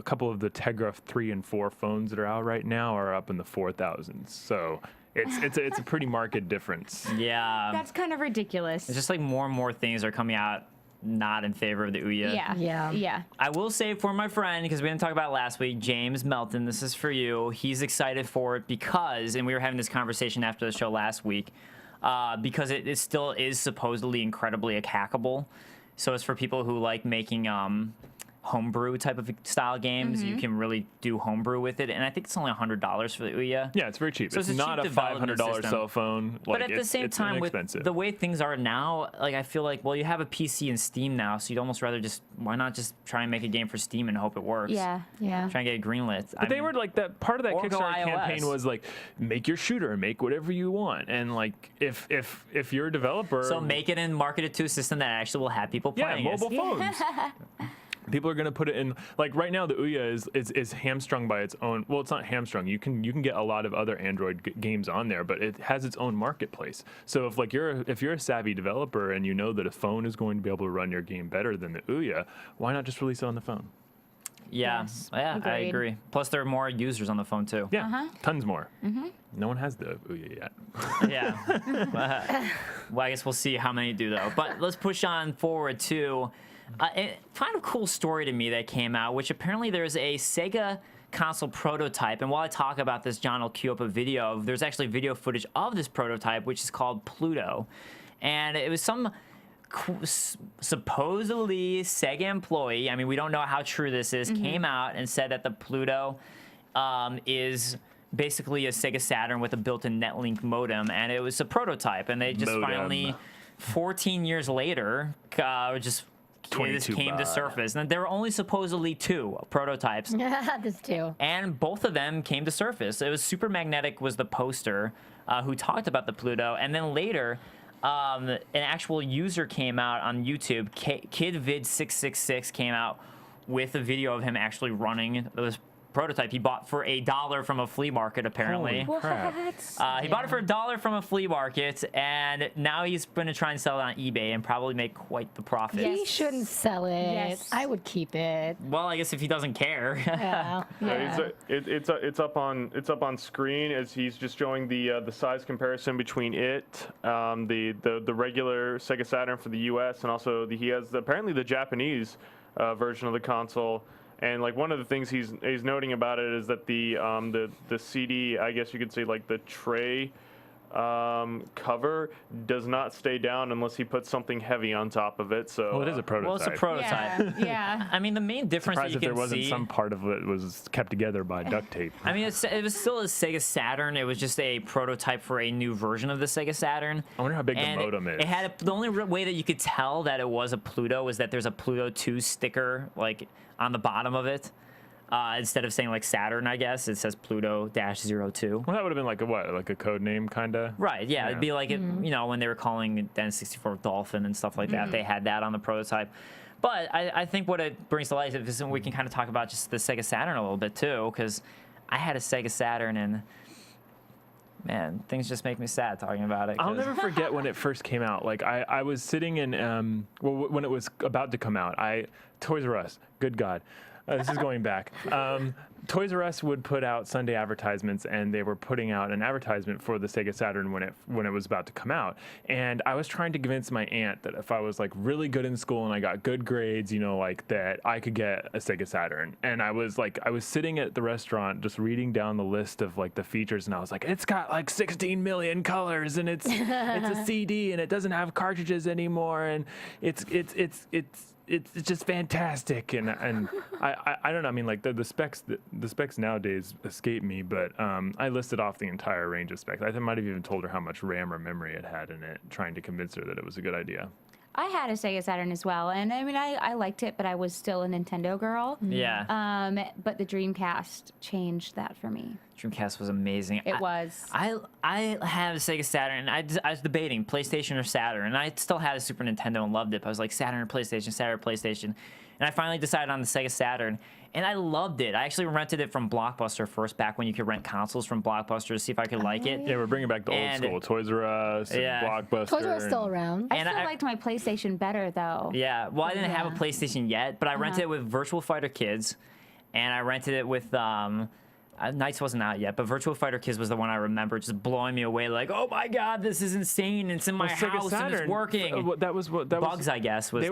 couple of the Tegra 3 and 4 phones that are out right now are up in the 4000s. So. It's a pretty marked difference. Yeah. That's kind of ridiculous. It's just like more and more things are coming out not in favor of the Ouya. Yeah. I will say for my friend, because we didn't talk about it last week, James Melton, this is for you. He's excited for it because, and we were having this conversation after the show last week, because it still is supposedly incredibly hackable. So it's for people who like making homebrew type of style games. You can really do homebrew with it, and I think it's only $100 for the Ouya. Yeah, it's very cheap. So it's it's a not cheap a development $500 system. cell phone. But at the same time, with inexpensive. the way things are now, like I feel like, well, you have a PC and Steam now, so you'd almost rather why not just try and make a game for Steam and hope it works? Yeah. Try and get it greenlit. But they were like that. Part of that or go Kickstarter iOS. campaign was like, make your shooter, make whatever you want, and like if you're a developer, So make it and market it to a system that actually will have people playing mobile phones. People are going to put it in, like right now the Ouya is hamstrung by its own. Well, it's not hamstrung. You can get a lot of other Android games on there, but it has its own marketplace. So if you're a savvy developer and you know that a phone is going to be able to run your game better than the Ouya, why not just release it on the phone? Yeah, Yes, I agreed. agree. Plus, there are more users on the phone too. Yeah, tons more. No one has the Ouya yet. Yeah. Well, I guess we'll see how many do though. But let's push on forward to a kind of cool story to me that came out, which apparently there's a Sega console prototype. And while I talk about this, John will queue up a video. There's actually video footage of this prototype, which is called Pluto. And it was some supposedly Sega employee, I mean, we don't know how true this is, came out and said that the Pluto is basically a Sega Saturn with a built-in Netlink modem, and it was a prototype. And they just finally, 14 years later, this 22 came to baud. surface. And there were only supposedly 2 prototypes. This too. And both of them came to surface. It was Super Magnetic was the poster who talked about the Pluto, and then later an actual user came out on YouTube. KidVid666 came out with a video of him actually running this prototype he bought for $1 from a flea market, apparently. Holy crap. He bought it for $1 from a flea market, and now he's going to try and sell it on eBay and probably make quite the profit. He shouldn't sell it. Yes. I would keep it. Well, I guess if he doesn't care. Yeah. It's up on screen as he's just showing the size comparison between the regular Sega Saturn for the U.S. and also he has apparently the Japanese version of the console. And like one of the things he's noting about it is that the CD, I guess you could say like the tray cover does not stay down unless he puts something heavy on top of it. So Well, it is a prototype. Well, it's a prototype. Yeah. I mean, the main difference that Surprised you if there can wasn't see. some part of it was kept together by duct tape. I mean, it was still a Sega Saturn. It was just a prototype for a new version of the Sega Saturn. I wonder how big And the modem is. It had the only way that you could tell that it was a Pluto was that there's a Pluto 2 sticker like on the bottom of it. Instead of saying like Saturn, I guess it says Pluto-02. Well, that would have been like a code name, kind of. Right, yeah, it'd be like, when they were calling the N64 Dolphin and stuff like that, they had that on the prototype. But I think what it brings to life is we can kind of talk about just the Sega Saturn a little bit too, because I had a Sega Saturn and, man, things just make me sad talking about it. I'll 'cause- never forget when it first came out. Like I was sitting in, when it was about to come out, Toys R Us, good God. This is going back. Toys R Us would put out Sunday advertisements, and they were putting out an advertisement for the Sega Saturn when it was about to come out. And I was trying to convince my aunt that if I was like really good in school and I got good grades, like that I could get a Sega Saturn. And I was sitting at the restaurant just reading down the list of like the features, and I was like, it's got like 16 million colors, and it's a CD, and it doesn't have cartridges anymore, and it's just fantastic, and I don't know. I mean, like the specs nowadays escape me, but I listed off the entire range of specs. I might have even told her how much RAM or memory it had in it, trying to convince her that it was a good idea. I had a Sega Saturn as well, and I mean, I liked it, but I was still a Nintendo girl. Yeah. But the Dreamcast changed that for me. Dreamcast was amazing. It was. I have a Sega Saturn, and I was debating PlayStation or Saturn, and I still had a Super Nintendo and loved it. But I was like Saturn or PlayStation, Saturn or PlayStation, and I finally decided on the Sega Saturn, and I loved it. I actually rented it from Blockbuster first, back when you could rent consoles from Blockbuster to see if I could like it. Yeah, we're bringing back the And- old school Toys R Us and Yeah. Blockbuster. Toys R Us still around. I And still I- liked my PlayStation better though. Yeah, well, I didn't have a Yeah. PlayStation yet, but I rented it with Virtual Fighter Kids, and I rented it with Knights wasn't out yet, but Virtual Fighter Kids was the one I remember just blowing me away. Like, oh my God, this is insane! It's in my house and it's working. Bugs, I guess, was They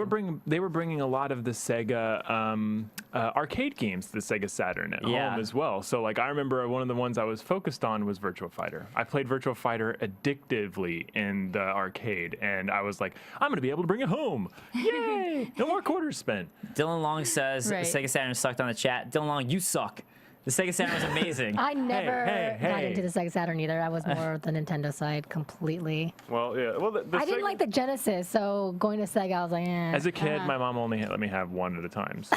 were bringing a lot of the Sega arcade games to the Sega Saturn at Yeah. home as well. So like I remember one of the ones I was focused on was Virtual Fighter. I played Virtual Fighter addictively in the arcade, and I was like, I'm gonna be able to bring it home! Yay! No more quarters spent. Dylan Long says Right. Sega Saturn sucked on the chat. Dylan Long, you suck. The Sega Saturn was amazing. I never got hey. into the Sega Saturn either. I was more the Nintendo side completely. Well, yeah. Well, the I didn't Sega- like the Genesis, so going to Sega, I was like, eh. As a kid, my mom only let me have one at a time. So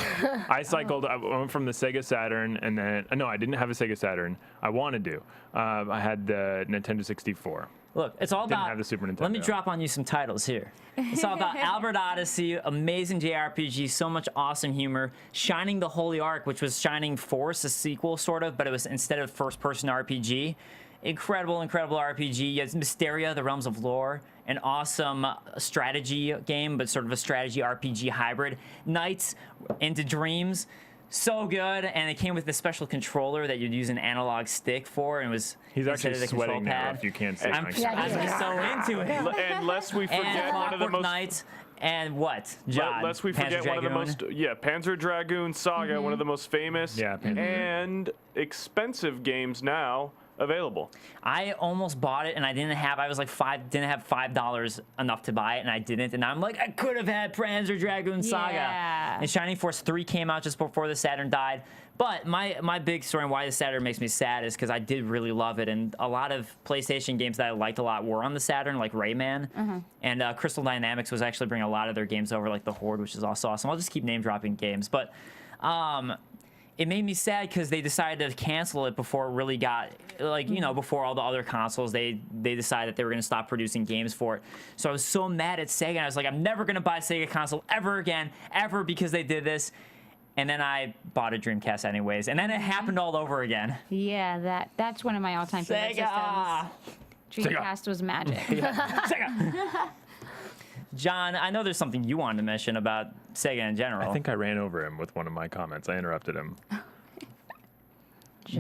I cycled. I went from the Sega Saturn, and then no, I didn't have a Sega Saturn. I wanted to. I had the Nintendo 64. Look, it's all Didn't about. have the Super Let me Nintendo. drop on you some titles here. It's all about Albert Odyssey, amazing JRPG, so much awesome humor. Shining the Holy Ark, which was Shining Force, a sequel sort of, but it was instead of first-person RPG. Incredible RPG. You had Mysteria, The Realms of Lore, an awesome strategy game, but sort of a strategy RPG hybrid. Knights into Dreams. So good, and it came with a special controller that you'd use an analog stick for, and it was He's instead actually of the control sweating now. pad. If you can't see, I'm my Yeah, I'm he is. so into it. And lest we And forget one of the Clockwork most. Knights, and what, John? Lest we Panzer forget one of the Dragoon? most, Panzer Dragoon Saga, one of the most famous Yeah, Panzer and expensive games now available. I almost bought it, and I didn't have $5 enough to buy it, and I didn't. And I'm like, I could have had Panzer Dragoon Saga. Yeah. And Shining Force 3 came out just before the Saturn died. But my big story and why the Saturn makes me sad is because I did really love it, and a lot of PlayStation games that I liked a lot were on the Saturn, like Rayman. And Crystal Dynamics was actually bringing a lot of their games over, like The Horde, which is also awesome. I'll just keep name dropping games, but. It made me sad because they decided to cancel it before it really got, like, before all the other consoles, they decided that they were going to stop producing games for it. So I was so mad at Sega, and I was like, I'm never going to buy a Sega console ever again, ever, because they did this. And then I bought a Dreamcast anyways, and then it happened all over again. Yeah, that's one of my all-time favorite Sega! systems. Dreamcast was magic. Sega! John, I know there's something you wanted to mention about Sega in general. I think I ran over him with one of my comments. I interrupted him.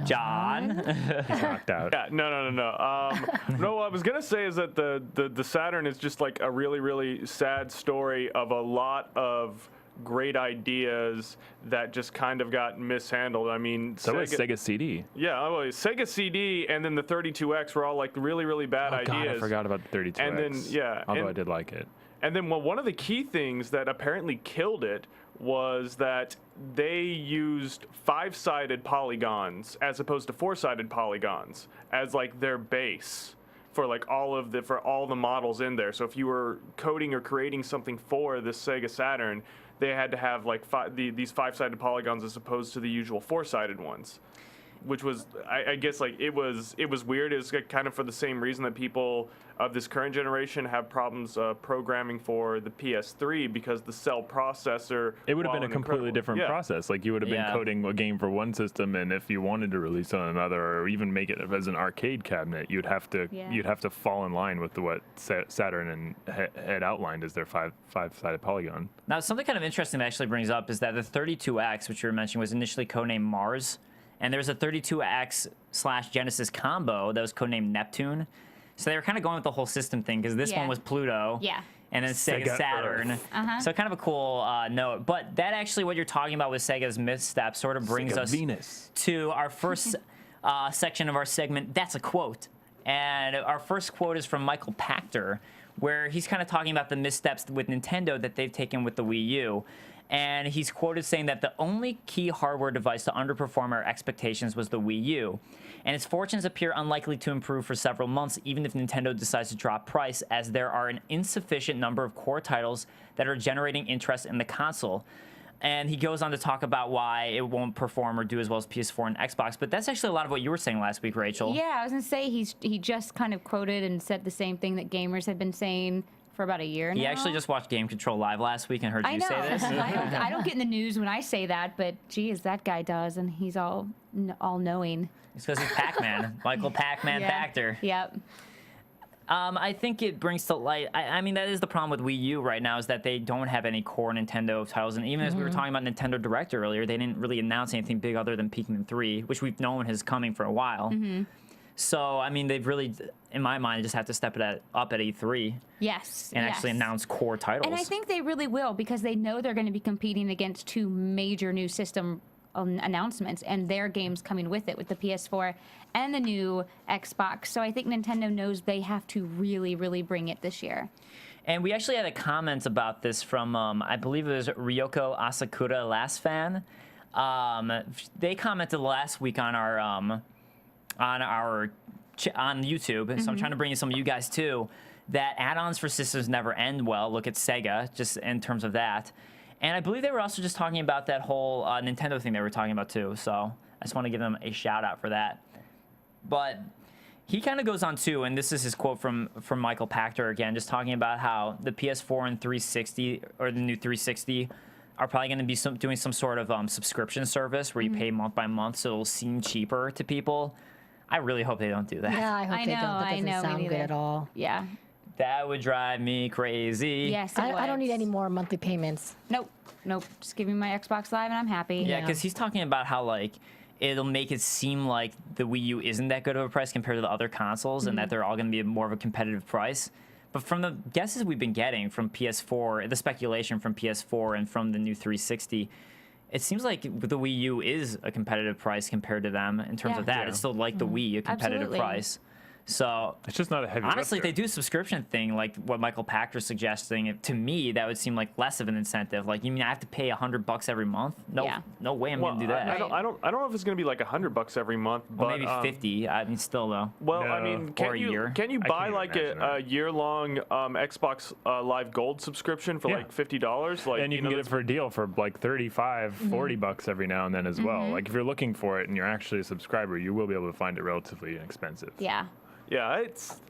John? He's knocked out. Yeah, no. No, what I was gonna say is that the Saturn is just like a really, really sad story of a lot of great ideas that just kind of got mishandled. I mean, So was Sega CD. Yeah, well, Sega CD and then the 32X were all like really, really bad ideas. God, I forgot about the 32X. And then, yeah. Although I did like it. And then one of the key things that apparently killed it was that they used 5-sided polygons as opposed to 4-sided polygons as like their base for like all the models in there. So if you were coding or creating something for the Sega Saturn, they had to have like these 5-sided polygons as opposed to the usual 4-sided ones, which was, I guess, like it was weird. It was kind of for the same reason that people of this current generation have problems programming for the PS3, because the cell processor. It would have been a completely different process. Like you would have been coding a game for one system, and if you wanted to release on another, or even make it as an arcade cabinet, you'd have to fall in line with what Saturn had outlined as their five-sided polygon. Now, something kind of interesting that actually brings up is that the 32X, which you were mentioning, was initially codenamed Mars. And there's a 32X/Genesis combo that was codenamed Neptune. So they were kind of going with the whole system thing, because this one was Pluto. Yeah. And then Sega Saturn. So kind of a cool note. But that actually, what you're talking about with Sega's misstep, sort of brings us to our first section of our segment. That's a quote. And our first quote is from Michael Pachter, where he's kind of talking about the missteps with Nintendo that they've taken with the Wii U. And he's quoted saying that the only key hardware device to underperform our expectations was the Wii U. And its fortunes appear unlikely to improve for several months, even if Nintendo decides to drop price, as there are an insufficient number of core titles that are generating interest in the console. And he goes on to talk about why it won't perform or do as well as PS4 and Xbox. But that's actually a lot of what you were saying last week, Rachel. Yeah, I was going to say he just kind of quoted and said the same thing that gamers had been saying for about a year now. He actually just watched Game Control Live last week and heard you say this. I don't get in the news when I say that, but geez, that guy does, and he's all knowing. It's because he's Pac-Man. Michael Pac-Man Pachter. Yep. I think it brings to light, I mean, that is the problem with Wii U right now, is that they don't have any core Nintendo titles. And even as we were talking about Nintendo Direct earlier, they didn't really announce anything big other than Pikmin 3, which we've known is coming for a while. So, I mean, they've really, in my mind, just have to step it up at E3. Yes. And actually announce core titles. And I think they really will, because they know they're going to be competing against two major new system announcements and their games coming with it, with the PS4 and the new Xbox. So I think Nintendo knows they have to really, really bring it this year. And we actually had a comment about this from, I believe it was Ryoko Asakura, Last Fan. They commented last week on our on YouTube, so I'm trying to bring in some of you guys too, that add-ons for systems never end well. Look at Sega, just in terms of that. And I believe they were also just talking about that whole Nintendo thing they were talking about too, so I just want to give them a shout out for that. But he kind of goes on too, and this is his quote from Michael Pachter again, just talking about how the PS4 and 360, or the new 360, are probably going to be doing some sort of subscription service where you pay month by month, so it'll seem cheaper to people. I really hope they don't do that. Yeah, I hope they don't. That doesn't sound good at all. Yeah. That would drive me crazy. Yes, I don't need any more monthly payments. Nope. Just give me my Xbox Live and I'm happy. Yeah, because he's talking about how, like, it'll make it seem like the Wii U isn't that good of a price compared to the other consoles, and that they're all going to be more of a competitive price. But from the guesses we've been getting from PS4, the speculation from PS4 and from the new 360, it seems like the Wii U is a competitive price compared to them in terms of that. It's still like the Wii, a competitive price. So it's just not a heavy honestly, if lifter. they do a subscription thing like what Michael Pachter's suggesting, to me that would seem like less of an incentive. Like, you mean I have to pay $100 every month? No way I'm gonna do that. I don't know if it's gonna be like $100 every month, but maybe 50. I mean, still though. Well, No. I mean, Or a year. can you buy can't like imagine a year-long Xbox Live Gold subscription for like $50? Like, and you can get it for a deal for like 35, $40 every now and then as well. Like, if you're looking for it and you're actually a subscriber, you will be able to find it relatively inexpensive. Yeah. Yeah,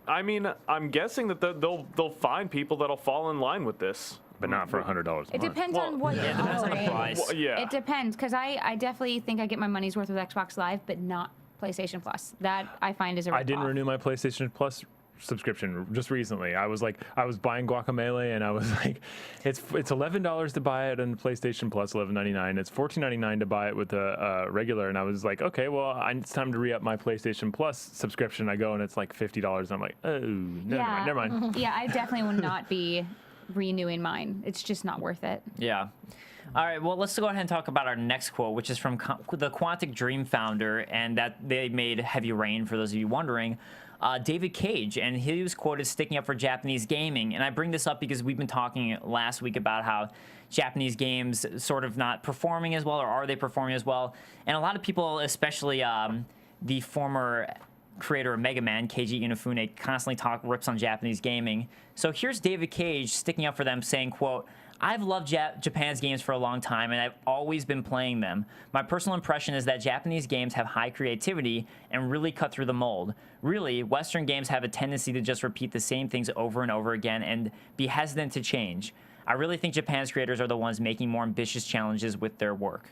I mean, I'm guessing that they'll find people that'll fall in line with this. but not for $100 a month. It depends on what you're it depends on the offering. price. Well, yeah. It depends, because I definitely think I get my money's worth with Xbox Live, but not PlayStation Plus. That I find is a I didn't ripoff. renew my PlayStation Plus subscription just recently. I was buying Guacamelee, and I was like, it's $11 to buy it on PlayStation Plus, $11.99. It's $14.99 to buy it with a regular, and I was like, okay, well, it's time to re-up my PlayStation Plus subscription. I go and it's like $50, and I'm like, oh, never mind. Yeah, I definitely will not be renewing mine. It's just not worth it. Yeah. All right, well, let's go ahead and talk about our next quote, which is from the Quantic Dream founder, and that they made Heavy Rain, for those of you wondering, David Cage, and he was quoted sticking up for Japanese gaming. And I bring this up because we've been talking last week about how Japanese games sort of not performing as well, or are they performing as well? And a lot of people, especially the former creator of Mega Man, Keiji Inafune, constantly rips on Japanese gaming. So here's David Cage sticking up for them, saying, quote, I've loved Japan's games for a long time, and I've always been playing them. My personal impression is that Japanese games have high creativity and really cut through the mold. Really, Western games have a tendency to just repeat the same things over and over again and be hesitant to change. I really think Japan's creators are the ones making more ambitious challenges with their work.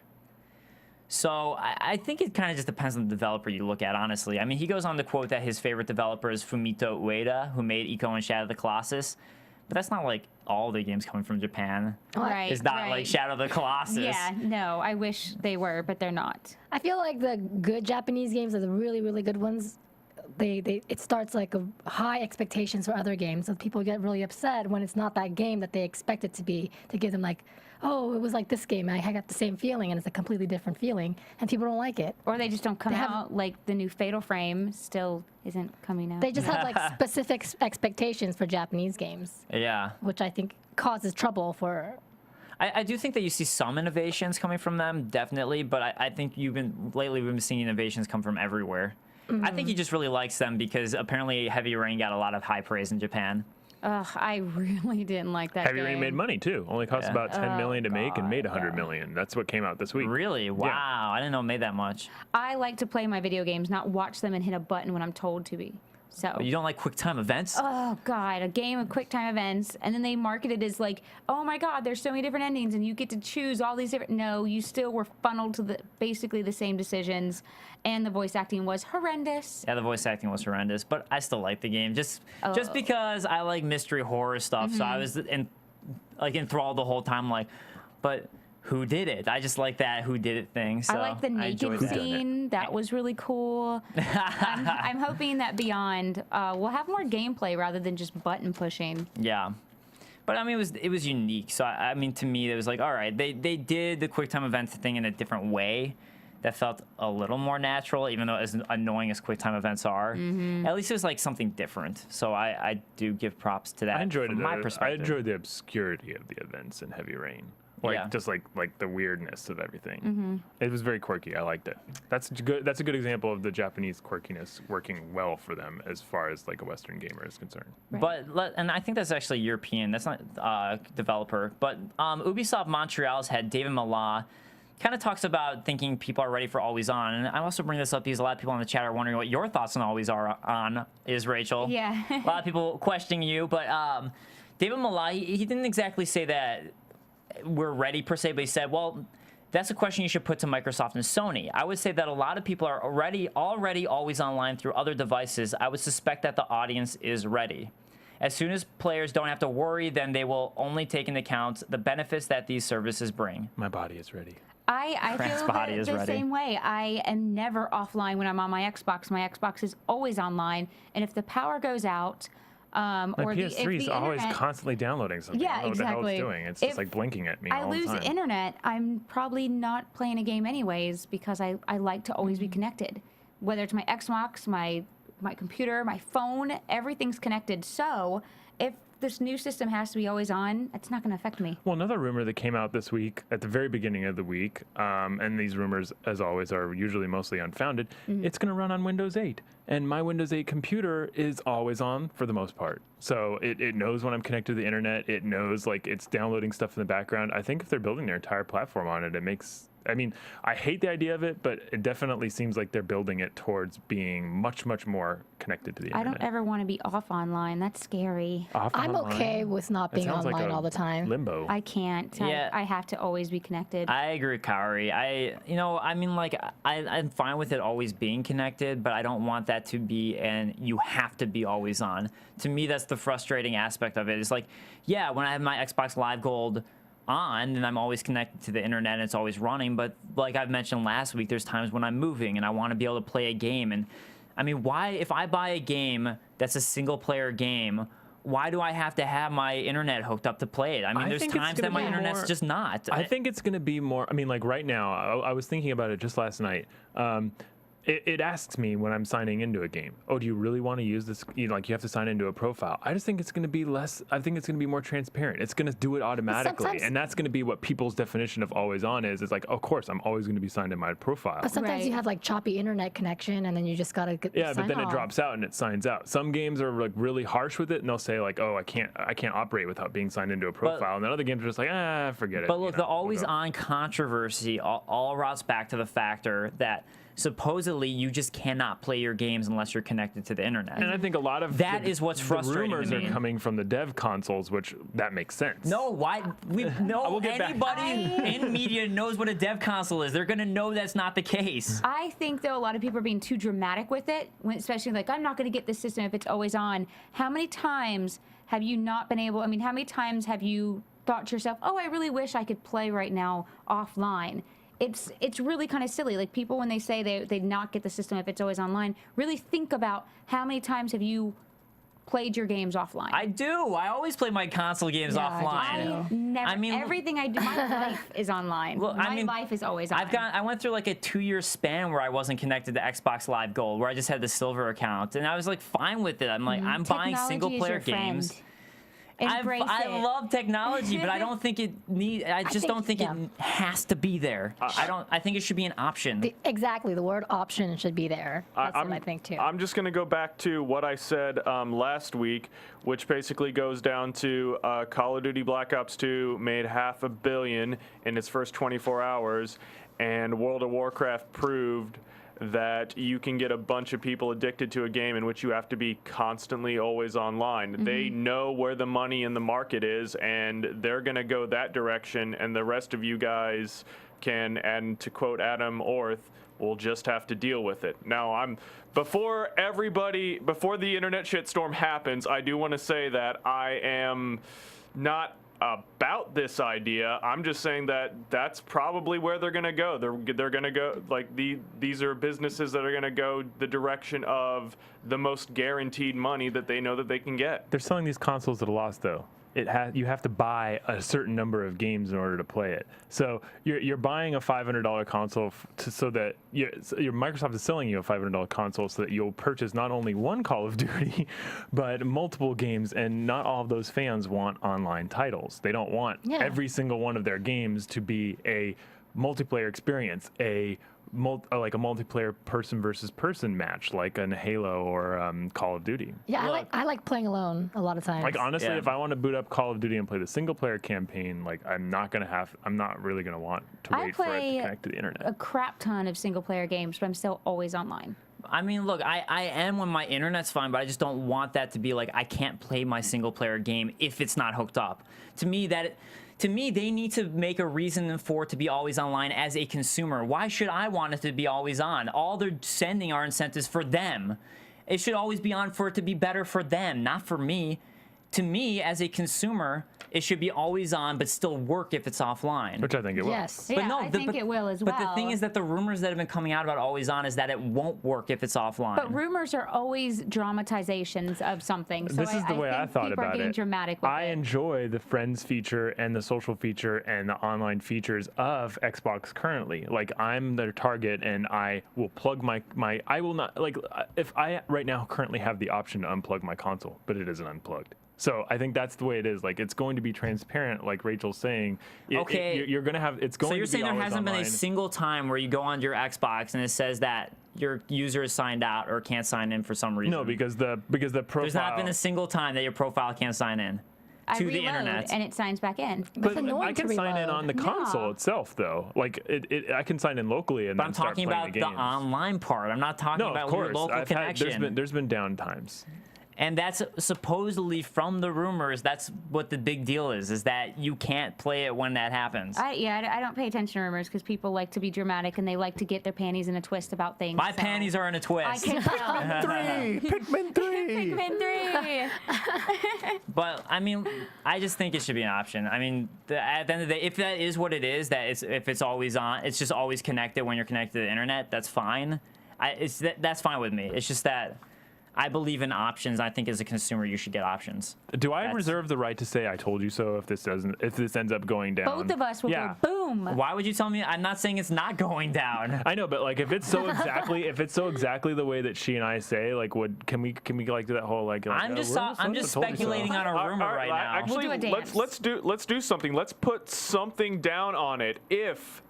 So I think it kind of just depends on the developer you look at, honestly. I mean, he goes on to quote that his favorite developer is Fumito Ueda, who made Ico and Shadow of the Colossus. But that's not like all the games coming from Japan. Right. It's not like Shadow of the Colossus. Yeah, no, I wish they were, but they're not. I feel like the good Japanese games are the really, really good ones. It starts like a high expectations for other games, so people get really upset when it's not that game that they expect it to be. To give them like, oh, it was like this game. I got the same feeling, and it's a completely different feeling, and people don't like it. Or they just don't come out. Like the new Fatal Frame still isn't coming out. They just have like specific expectations for Japanese games. Yeah. Which I think causes trouble for. I do think that you see some innovations coming from them, definitely, but I think lately we've been seeing innovations come from everywhere. I think he just really likes them because apparently Heavy Rain got a lot of high praise in Japan. Ugh, I really didn't like that Heavy game. Rain made money too. Only cost about $10 million to make and made $100 million. That's what came out this week. Really? Wow. I didn't know it made that much. I like to play my video games, not watch them and hit a button when I'm told to be. So. You don't like QuickTime events? Oh God, a game of QuickTime events, and then they market it as like, oh my God, there's so many different endings, and you get to choose all these different. No, you still were funneled to basically the same decisions, and the voice acting was horrendous. Yeah, the voice acting was horrendous, but I still like the game just because I like mystery horror stuff. So I was enthralled the whole time, like, but. Who did it? I just like that who did it thing. So I like the naked scene. That was really cool. I'm hoping that Beyond we'll have more gameplay rather than just button pushing. Yeah. But I mean, it was unique. So I mean, to me, it was like, all right, they did the QuickTime events thing in a different way that felt a little more natural, even though as annoying as QuickTime events are. At least it was like something different. So I do give props to that. I enjoyed from my perspective. I enjoyed the obscurity of the events in Heavy Rain. Just like the weirdness of everything. It was very quirky. I liked it. That's good. That's a good example of the Japanese quirkiness working well for them as far as like a Western gamer is concerned. Right. But and I think that's actually European. That's not developer. But Ubisoft Montreal's head David Mallat kind of talks about thinking people are ready for Always On. And I also bring this up because a lot of people in the chat are wondering what your thoughts on Always On is, Rachel. Yeah. A lot of people questioning you, but David Mallat, he didn't exactly say that we're ready per se, but he said, well, that's a question you should put to Microsoft and Sony. I would say that a lot of people are already always online through other devices. I would suspect that the audience is ready. As soon as players don't have to worry, then they will only take into account the benefits that these services bring. My body is ready. I feel the same way. I am never offline when I'm on my Xbox. My Xbox is always online, and if the power goes out, My PS3 is always constantly downloading something. Yeah, I don't know exactly. what the hell it's doing. It's just like blinking at me all the time. I lose internet, I'm probably not playing a game anyways because I like to always be connected. Whether it's my Xbox, my computer, my phone, everything's connected. So if this new system has to be always on, it's not going to affect me. Well, another rumor that came out this week, at the very beginning of the week, and these rumors, as always, are usually mostly unfounded, it's going to run on Windows 8. And my Windows 8 computer is always on for the most part. So it knows when I'm connected to the internet. It knows, like, it's downloading stuff in the background. I think if they're building their entire platform on it, it makes I mean, I hate the idea of it, but it definitely seems like they're building it towards being much, much more connected to the I internet. don't ever want to be off online. That's scary. I'm okay with not being online all the time. Limbo. I can't. Yeah. I have to always be connected. I agree with Kaori. I mean, like, I'm fine with it always being connected, but I don't want that to be and you have to be always on. To me, that's the frustrating aspect of it. It's like, yeah, when I have my Xbox Live Gold on and I'm always connected to the internet and it's always running, but like I've mentioned last week, there's times when I'm moving and I want to be able to play a game. And I mean, why, if I buy a game that's a single player game, why do I have to have my internet hooked up to play it? I mean, there's times that my internet's just not. I think it's going to be more, I mean, like right now, I was thinking about it just last night. It asks me when I'm signing into a game, oh, do you really want to use this? You know, like you have to sign into a profile. I just think it's going to be less, I think it's going to be more transparent. It's going to do it automatically. And that's going to be what people's definition of always on is. It's like, of course, I'm always going to be signed in my profile. But sometimes you Right. have like choppy internet connection and then you just got to Yeah, sign but then off. it drops out and it signs out. Some games are like really harsh with it and they'll say like, oh, I can't operate without being signed into a profile. And then other games are just like, forget it. But look, you know, the always we'll go. on controversy all routes back to the factor that supposedly you just cannot play your games unless you're connected to the internet. And I think a lot of That is what's frustrating The to rumors me. are coming from the dev consoles, which that makes sense. No, why? will get back. Anybody in media knows what a dev console is. They're gonna know that's not the case. I think, though, a lot of people are being too dramatic with it, especially like, I'm not going to get this system if it's always on. How many times have you not been able, I mean, how many times have you thought to yourself, oh, I really wish I could play right now offline? It's really kind of silly. Like, people, when they say they not get the system if it's always online, really think about how many times have you played your games offline. I do. I always play my console games Yeah, I do offline. too. Never, I mean, everything I do, my life is online. Well, My life is always on. I went through like a 2-year span where I wasn't connected to Xbox Live Gold, where I just had the silver account, and I was like fine with it. I'm like, I'm buying Technology single is player your friend. games. Embrace I it. love technology, but I don't think it I just don't think it has to be there. I think it should be an option. Exactly, the word option should be there. That's what I think too. I'm just going to go back to what I said last week, which basically goes down to Call of Duty Black Ops 2 made $500 million in its first 24 hours, and World of Warcraft proved that you can get a bunch of people addicted to a game in which you have to be constantly always online. Mm-hmm. They know where the money in the market is, and they're going to go that direction, and the rest of you guys can, and to quote Adam Orth, will just have to deal with it. Now, before the internet shitstorm happens, I do want to say that I am not about this idea. I'm just saying that that's probably where they're going to go. They're going to go, like, these are businesses that are going to go the direction of the most guaranteed money that they know that they can get. They're selling these consoles at a loss, though. You have to buy a certain number of games in order to play it. So you're buying a $500 console so that your Microsoft is selling you a $500 console so that you'll purchase not only one Call of Duty, but multiple games. And not all of those fans want online titles. They don't want every single one of their games to be a multiplayer experience, like a multiplayer person versus person match, like in Halo or Call of Duty. Yeah, I like playing alone a lot of times. Like, honestly, Yeah. if I want to boot up Call of Duty and play the single player campaign, like, I'm not really gonna want to I wait for it to play connect to the internet. a crap ton of single player games, but I'm still always online. I mean, look, I am when my internet's fine, but I just don't want that to be like I can't play my single player game if it's not hooked up. To me, they need to make a reason for it to be always online as a consumer. Why should I want it to be always on? All they're sending are incentives for them. It should always be on for it to be better for them, not for me. To me, as a consumer, it should be always on, but still work if it's offline. Which I think it will. Yes. Yeah, I think it will as well. But the thing is that the rumors that have been coming out about always on is that it won't work if it's offline. But rumors are always dramatizations of something. So This is the way I think thought people are about getting it. dramatic with I it. enjoy the friends feature and the social feature and the online features of Xbox currently. Like, I'm their target, and I will plug my I will not, like, if I right now currently have the option to unplug my console, but it isn't unplugged. So I think that's the way it is. Like, it's going to be transparent, like Rachel's saying. Okay. You're going to have, it's going So you're to be saying there always hasn't been a online. single time where you go onto your Xbox and it says that your user is signed out or can't sign in for some reason? No, because the profile. There's not been a single time that your profile can't sign in. to the reload internet. and it signs back in. But annoying I can to sign in reload. on the console itself, though. Like, I can sign in locally and But then I'm start talking playing about the the games. online part. I'm not talking No, about of your course. local connection. There's been down times. And that's supposedly from the rumors. That's what the big deal is that you can't play it when that happens. I don't pay attention to rumors because people like to be dramatic and they like to get their panties in a twist about things. My so panties are in a twist. I can tell. Pikmin 3! Pikmin 3. But I mean, I just think it should be an option. I mean, at the end of the day, if that is what it is, if it's always on, it's just always connected when you're connected to the internet. That's fine. That's fine with me. It's just that I believe in options. I think as a consumer, you should get options. Do I reserve the right to say "I told you so" if this ends up going down? Both of us will go boom. Why would you tell me? I'm not saying it's not going down. I know, but like if it's so exactly the way that she and I say, like, can we like do that whole like? I'm just speculating on a rumor right now. Actually, We'll do a dance. let's do something. Let's put something down on it. If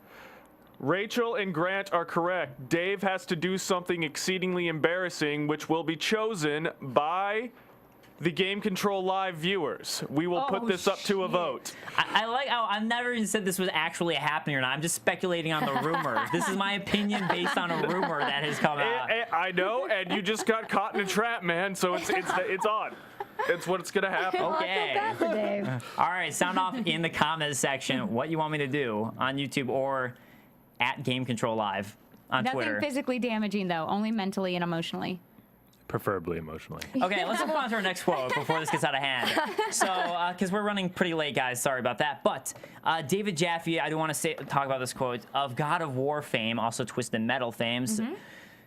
Rachel and Grant are correct, Dave has to do something exceedingly embarrassing, which will be chosen by the Game Control Live viewers. We will put this up to a vote. I like how I've never even said this was actually happening or not. I'm just speculating on the rumor. This is my opinion based on a rumor that has come out. I know, and you just got caught in a trap, man. So it's on. It's what's gonna happen. Okay. I feel bad for Dave. All right, sound off in the comments section what you want me to do on YouTube or at Game Control Live on Nothing Twitter. physically damaging though, only mentally and emotionally. Preferably emotionally. Okay, let's move on to our next quote before this gets out of hand. So, because we're running pretty late, guys, sorry about that. But David Jaffe, I do want to talk about this quote, of God of War fame, also Twisted Metal fame,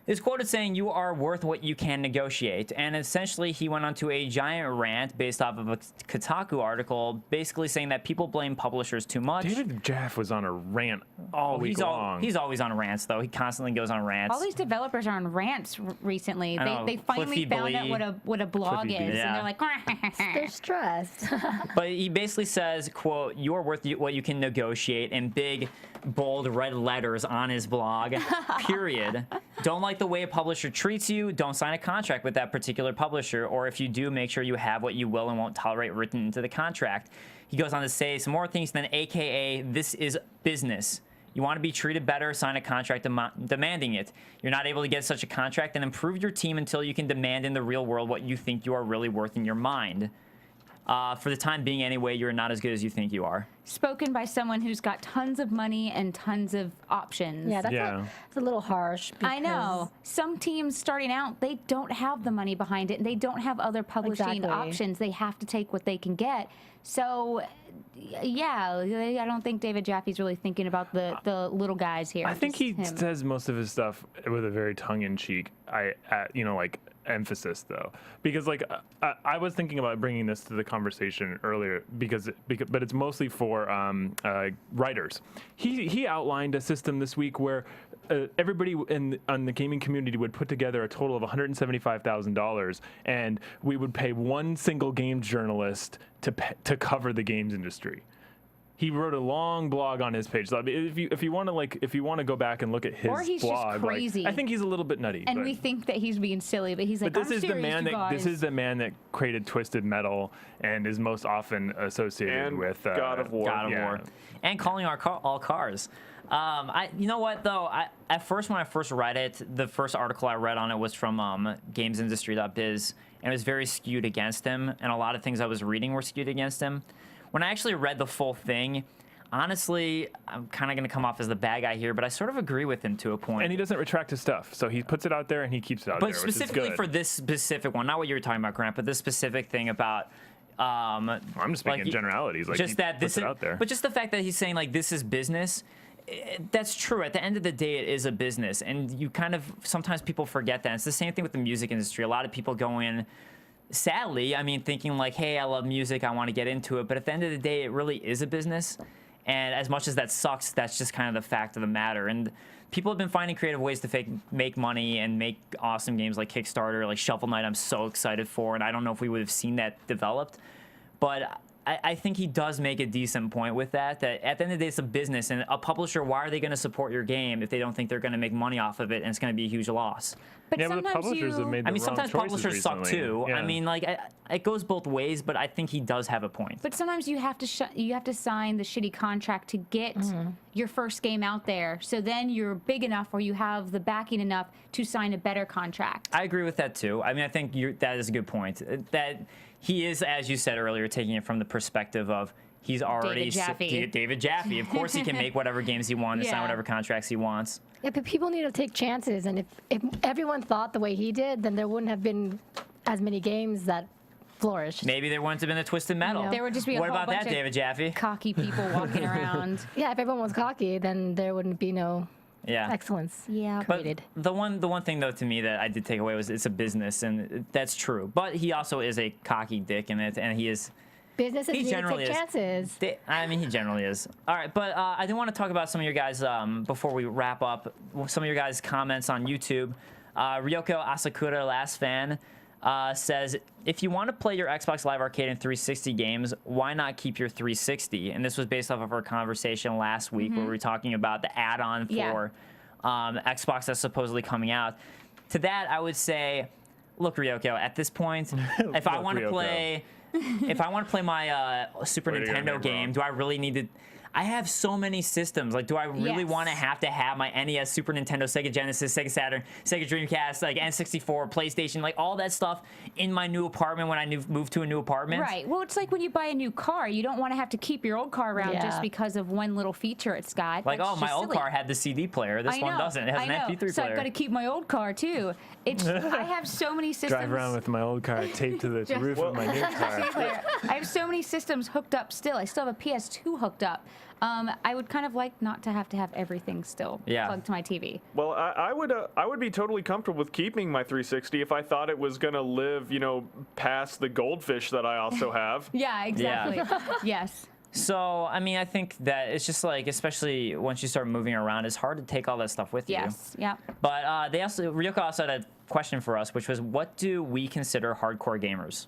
is quoted saying, "You are worth what you can negotiate." And essentially, he went on to a giant rant based off of a Kotaku article, basically saying that people blame publishers too much. David Jaffe was on a rant all week long. He's always on rants, though. He constantly goes on rants. All these developers are on rants recently. I know, They finally Cliffy found out Blee. what a blog Cliffy is, Blee. Yeah. and they're like, They're stressed. But he basically says, quote, "You are worth what you can negotiate," in big, bold red letters on his blog, period. Don't like the way a publisher treats you, don't sign a contract with that particular publisher, or if you do, make sure you have what you will and won't tolerate written into the contract. He goes on to say some more things than AKA, this is business. You want to be treated better, sign a contract demanding it. You're not able to get such a contract, then improve your team until you can demand in the real world what you think you are really worth in your mind. For the time being anyway, you're not as good as you think you are. spoken by someone who's got tons of money and tons of options. Yeah, that's Yeah. a little harsh. I know. Some teams starting out, they don't have the money behind it, and they don't have other publishing Exactly. options. They have to take what they can get. So, yeah, I don't think David Jaffe's really thinking about the little guys here. I think he Just him. says most of his stuff with a very tongue-in-cheek, emphasis though, because like I was thinking about bringing this to the conversation earlier but it's mostly for writers. He outlined a system this week where everybody on the gaming community would put together a total of $175,000, and we would pay one single game journalist to cover the games industry. He wrote a long blog on his page. So if you want to go back and look at his Or he's just blog, crazy. I think he's a little bit nutty. And but, we think that he's being silly, but he's like, but this I'm is serious, the man you that guys. created Twisted Metal and is most often associated And with God of War. God of Yeah. War, and calling all cars. You know what though? At first, when I first read it, the first article I read on it was from GamesIndustry.biz, and it was very skewed against him, and a lot of things I was reading were skewed against him. When I actually read the full thing, honestly, I'm kind of going to come off as the bad guy here, but I sort of agree with him to a point. And he doesn't retract his stuff, so he puts it out there and he keeps it out But there, which is specifically good. for this specific one, not what you were talking about, Grant, but this specific thing about. I'm just speaking like, in generalities. Like just he that puts this it is, out there. but just the fact that he's saying like this is business. That's true. At the end of the day, it is a business, and you kind of sometimes people forget that. It's the same thing with the music industry. A lot of people go in, sadly, I mean, thinking like, "Hey, I love music, I want to get into it," but at the end of the day, it really is a business. And as much as that sucks, that's just kind of the fact of the matter. And people have been finding creative ways to make money and make awesome games like Kickstarter, like Shovel Knight. I'm so excited for, and I don't know if we would have seen that developed, but I think he does make a decent point with that at the end of the day, it's a business, and a publisher, why are they going to support your game if they don't think they're going to make money off of it, and it's going to be a huge loss? But Yeah, but the sometimes publishers have made the I mean, wrong sometimes choices publishers suck recently. too. Yeah. I mean, like, it goes both ways, but I think he does have a point. But sometimes you have to sign the shitty contract to get your first game out there. So then you're big enough, or you have the backing enough to sign a better contract. I agree with that too. I mean, I think that is a good point. That he is, as you said earlier, taking it from the perspective of he's already David Jaffe. Of course, he can make whatever games he wants, sign whatever contracts he wants. Yeah, but people need to take chances, and if everyone thought the way he did, then there wouldn't have been as many games that flourished. Maybe there wouldn't have been a Twisted Metal. There would just be a what whole about bunch that, of David Jaffe? cocky people walking around. Yeah, if everyone was cocky, then there wouldn't be no Yeah. excellence Yeah. created. The one thing though to me that I did take away was it's a business, and that's true. But he also is a cocky dick in it, and he is. Businesses He need to generally take is. chances. I mean, he generally is. All right, but I do want to talk about some of your guys before we wrap up. Some of your guys' comments on YouTube. Ryoko Asakura, last fan, says, if you want to play your Xbox Live Arcade and 360 games, why not keep your 360? And this was based off of our conversation last week where we were talking about the add-on for Xbox that's supposedly coming out. To that, I would say, look, Ryoko, at this point, if I want to play... If I want to play my Super Where are you gonna Nintendo get game, wrong? do I really need to? I have so many systems. Like, do I really Yes. want to have my NES, Super Nintendo, Sega Genesis, Sega Saturn, Sega Dreamcast, like N64, PlayStation, like all that stuff in my new apartment when I move to a new apartment? Right. Well, it's like when you buy a new car, you don't want to have to keep your old car around Yeah. just because of one little feature it's got. Like, That's oh, my just old silly. car had the CD player. This I one know, doesn't. It has I an know. MP3 So player. I've got to keep my old car too. It's I have so many systems. Drive around with my old car taped to the roof of my new car. CD player. I have so many systems hooked up still. I still have a PS2 hooked up. I would kind of like not to have everything still plugged to my TV. Well, I would be totally comfortable with keeping my 360 if I thought it was gonna live, past the goldfish that I also have. Yeah, exactly. Yes. So, I mean, I think that it's just like, especially once you start moving around, it's hard to take all that stuff with you. Yes. Yeah. But Ryoko also had a question for us, which was, what do we consider hardcore gamers?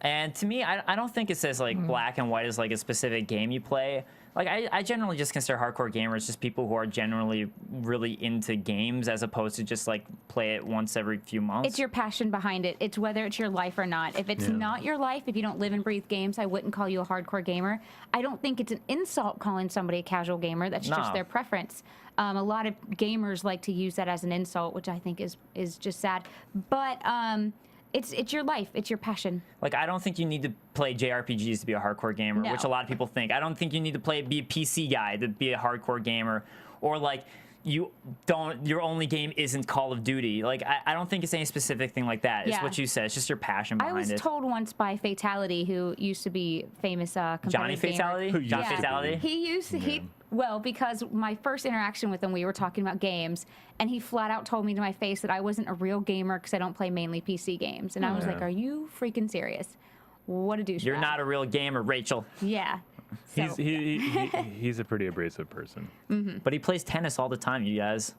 And to me, I don't think it says like black and white is like a specific game you play. Like I generally just consider hardcore gamers just people who are generally really into games, as opposed to just like play it once every few months. It's your passion behind it. It's whether it's your life or not. If it's not your life, if you don't live and breathe games, I wouldn't call you a hardcore gamer. I don't think it's an insult calling somebody a casual gamer. That's just their preference. A lot of gamers like to use that as an insult, which I think is just sad. But it's your life. It's your passion. Like, I don't think you need to play JRPGs to be a hardcore gamer, No. which a lot of people think. I don't think you need to be a PC guy to be a hardcore gamer, or like your only game isn't Call of Duty. Like, I don't think it's any specific thing like that. It's what you said. It's just your passion behind it. I was told once by Fatality, who used to be famous competitive Johnny gamer. Fatality? John Fatality? Well, because my first interaction with him, we were talking about games, and he flat out told me to my face that I wasn't a real gamer because I don't play mainly PC games. And I was like, are you freaking serious? What a douchebag. You're not a real gamer, Rachel. Yeah. So, He's a pretty abrasive person. But he plays tennis all the time, you guys.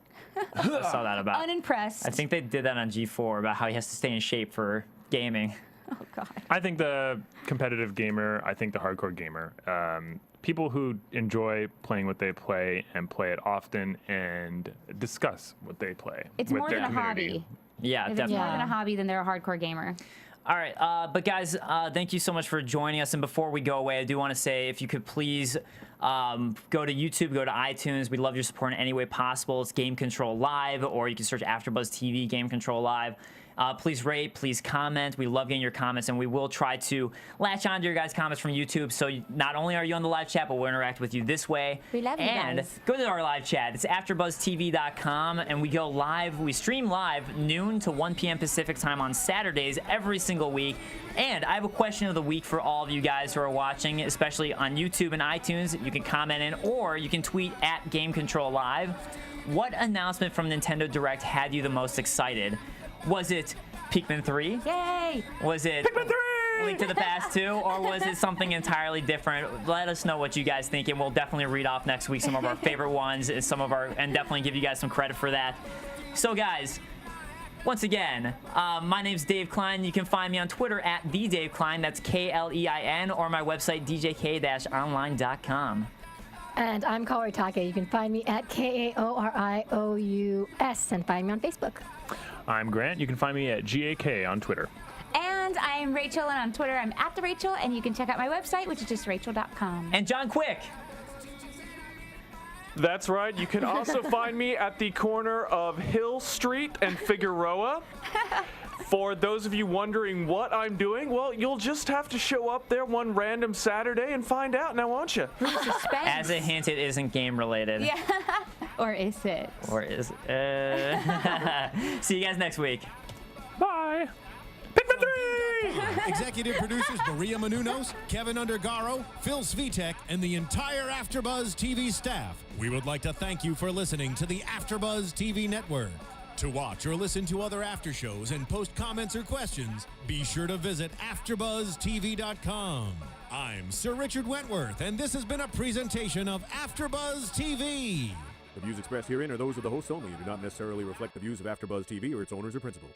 I saw that about. unimpressed. I think they did that on G4 about how he has to stay in shape for gaming. Oh, God. I think the competitive gamer, I think the hardcore gamer, people who enjoy playing what they play and play it often and discuss what they play It's with more their than a community. hobby. Yeah, If it's definitely. more than a hobby, then they're a hardcore gamer. All right, but guys, thank you so much for joining us. And before we go away, I do want to say, if you could please go to YouTube, go to iTunes. We love your support in any way possible. It's Game Control Live, or you can search AfterBuzz TV, Game Control Live. Please rate, please comment. We love getting your comments, and we will try to latch on to your guys' comments from YouTube. So not only are you on the live chat, but we'll interact with you this way. We love you and guys. go to our live chat. It's AfterBuzzTV.com, and we go live. We stream live noon to 1 p.m. Pacific time on Saturdays every single week. And I have a question of the week for all of you guys who are watching, especially on YouTube and iTunes. You can comment in, or you can tweet at Game Control Live. What announcement from Nintendo Direct had you the most excited? Was it Pikmin 3? Yay! Was it Pikmin 3! Link to the Past 2? Or was it something entirely different? Let us know what you guys think, and we'll definitely read off next week some of our favorite ones and definitely give you guys some credit for that. So guys, Once again, my name's Dave Klein. You can find me on Twitter at the Dave Klein. That's Klein, or my website djk-online.com. And I'm Kaori Takee. You can find me at Kaorious and find me on Facebook. I'm Grant. You can find me at GAK on Twitter. And I'm Raychul, and on Twitter I'm at the Raychul, and you can check out my website, which is just Raychul.com. And John Quick. That's right. You can also find me at the corner of Hill Street and Figueroa. For those of you wondering what I'm doing, well, you'll just have to show up there one random Saturday and find out, now won't you? Suspense. As a hint, it isn't game related. Yeah. Or is it? Or is it? See you guys next week. Bye. Pikmin 3! Executive producers Maria Menounos, Kevin Undergaro, Phil Svitek, and the entire AfterBuzz TV staff. We would like to thank you for listening to the AfterBuzz TV network. To watch or listen to other after shows and post comments or questions, be sure to visit AfterBuzzTV.com. I'm Sir Richard Wentworth, and this has been a presentation of AfterBuzz TV. The views expressed herein are those of the hosts only and do not necessarily reflect the views of AfterBuzz TV or its owners or principals.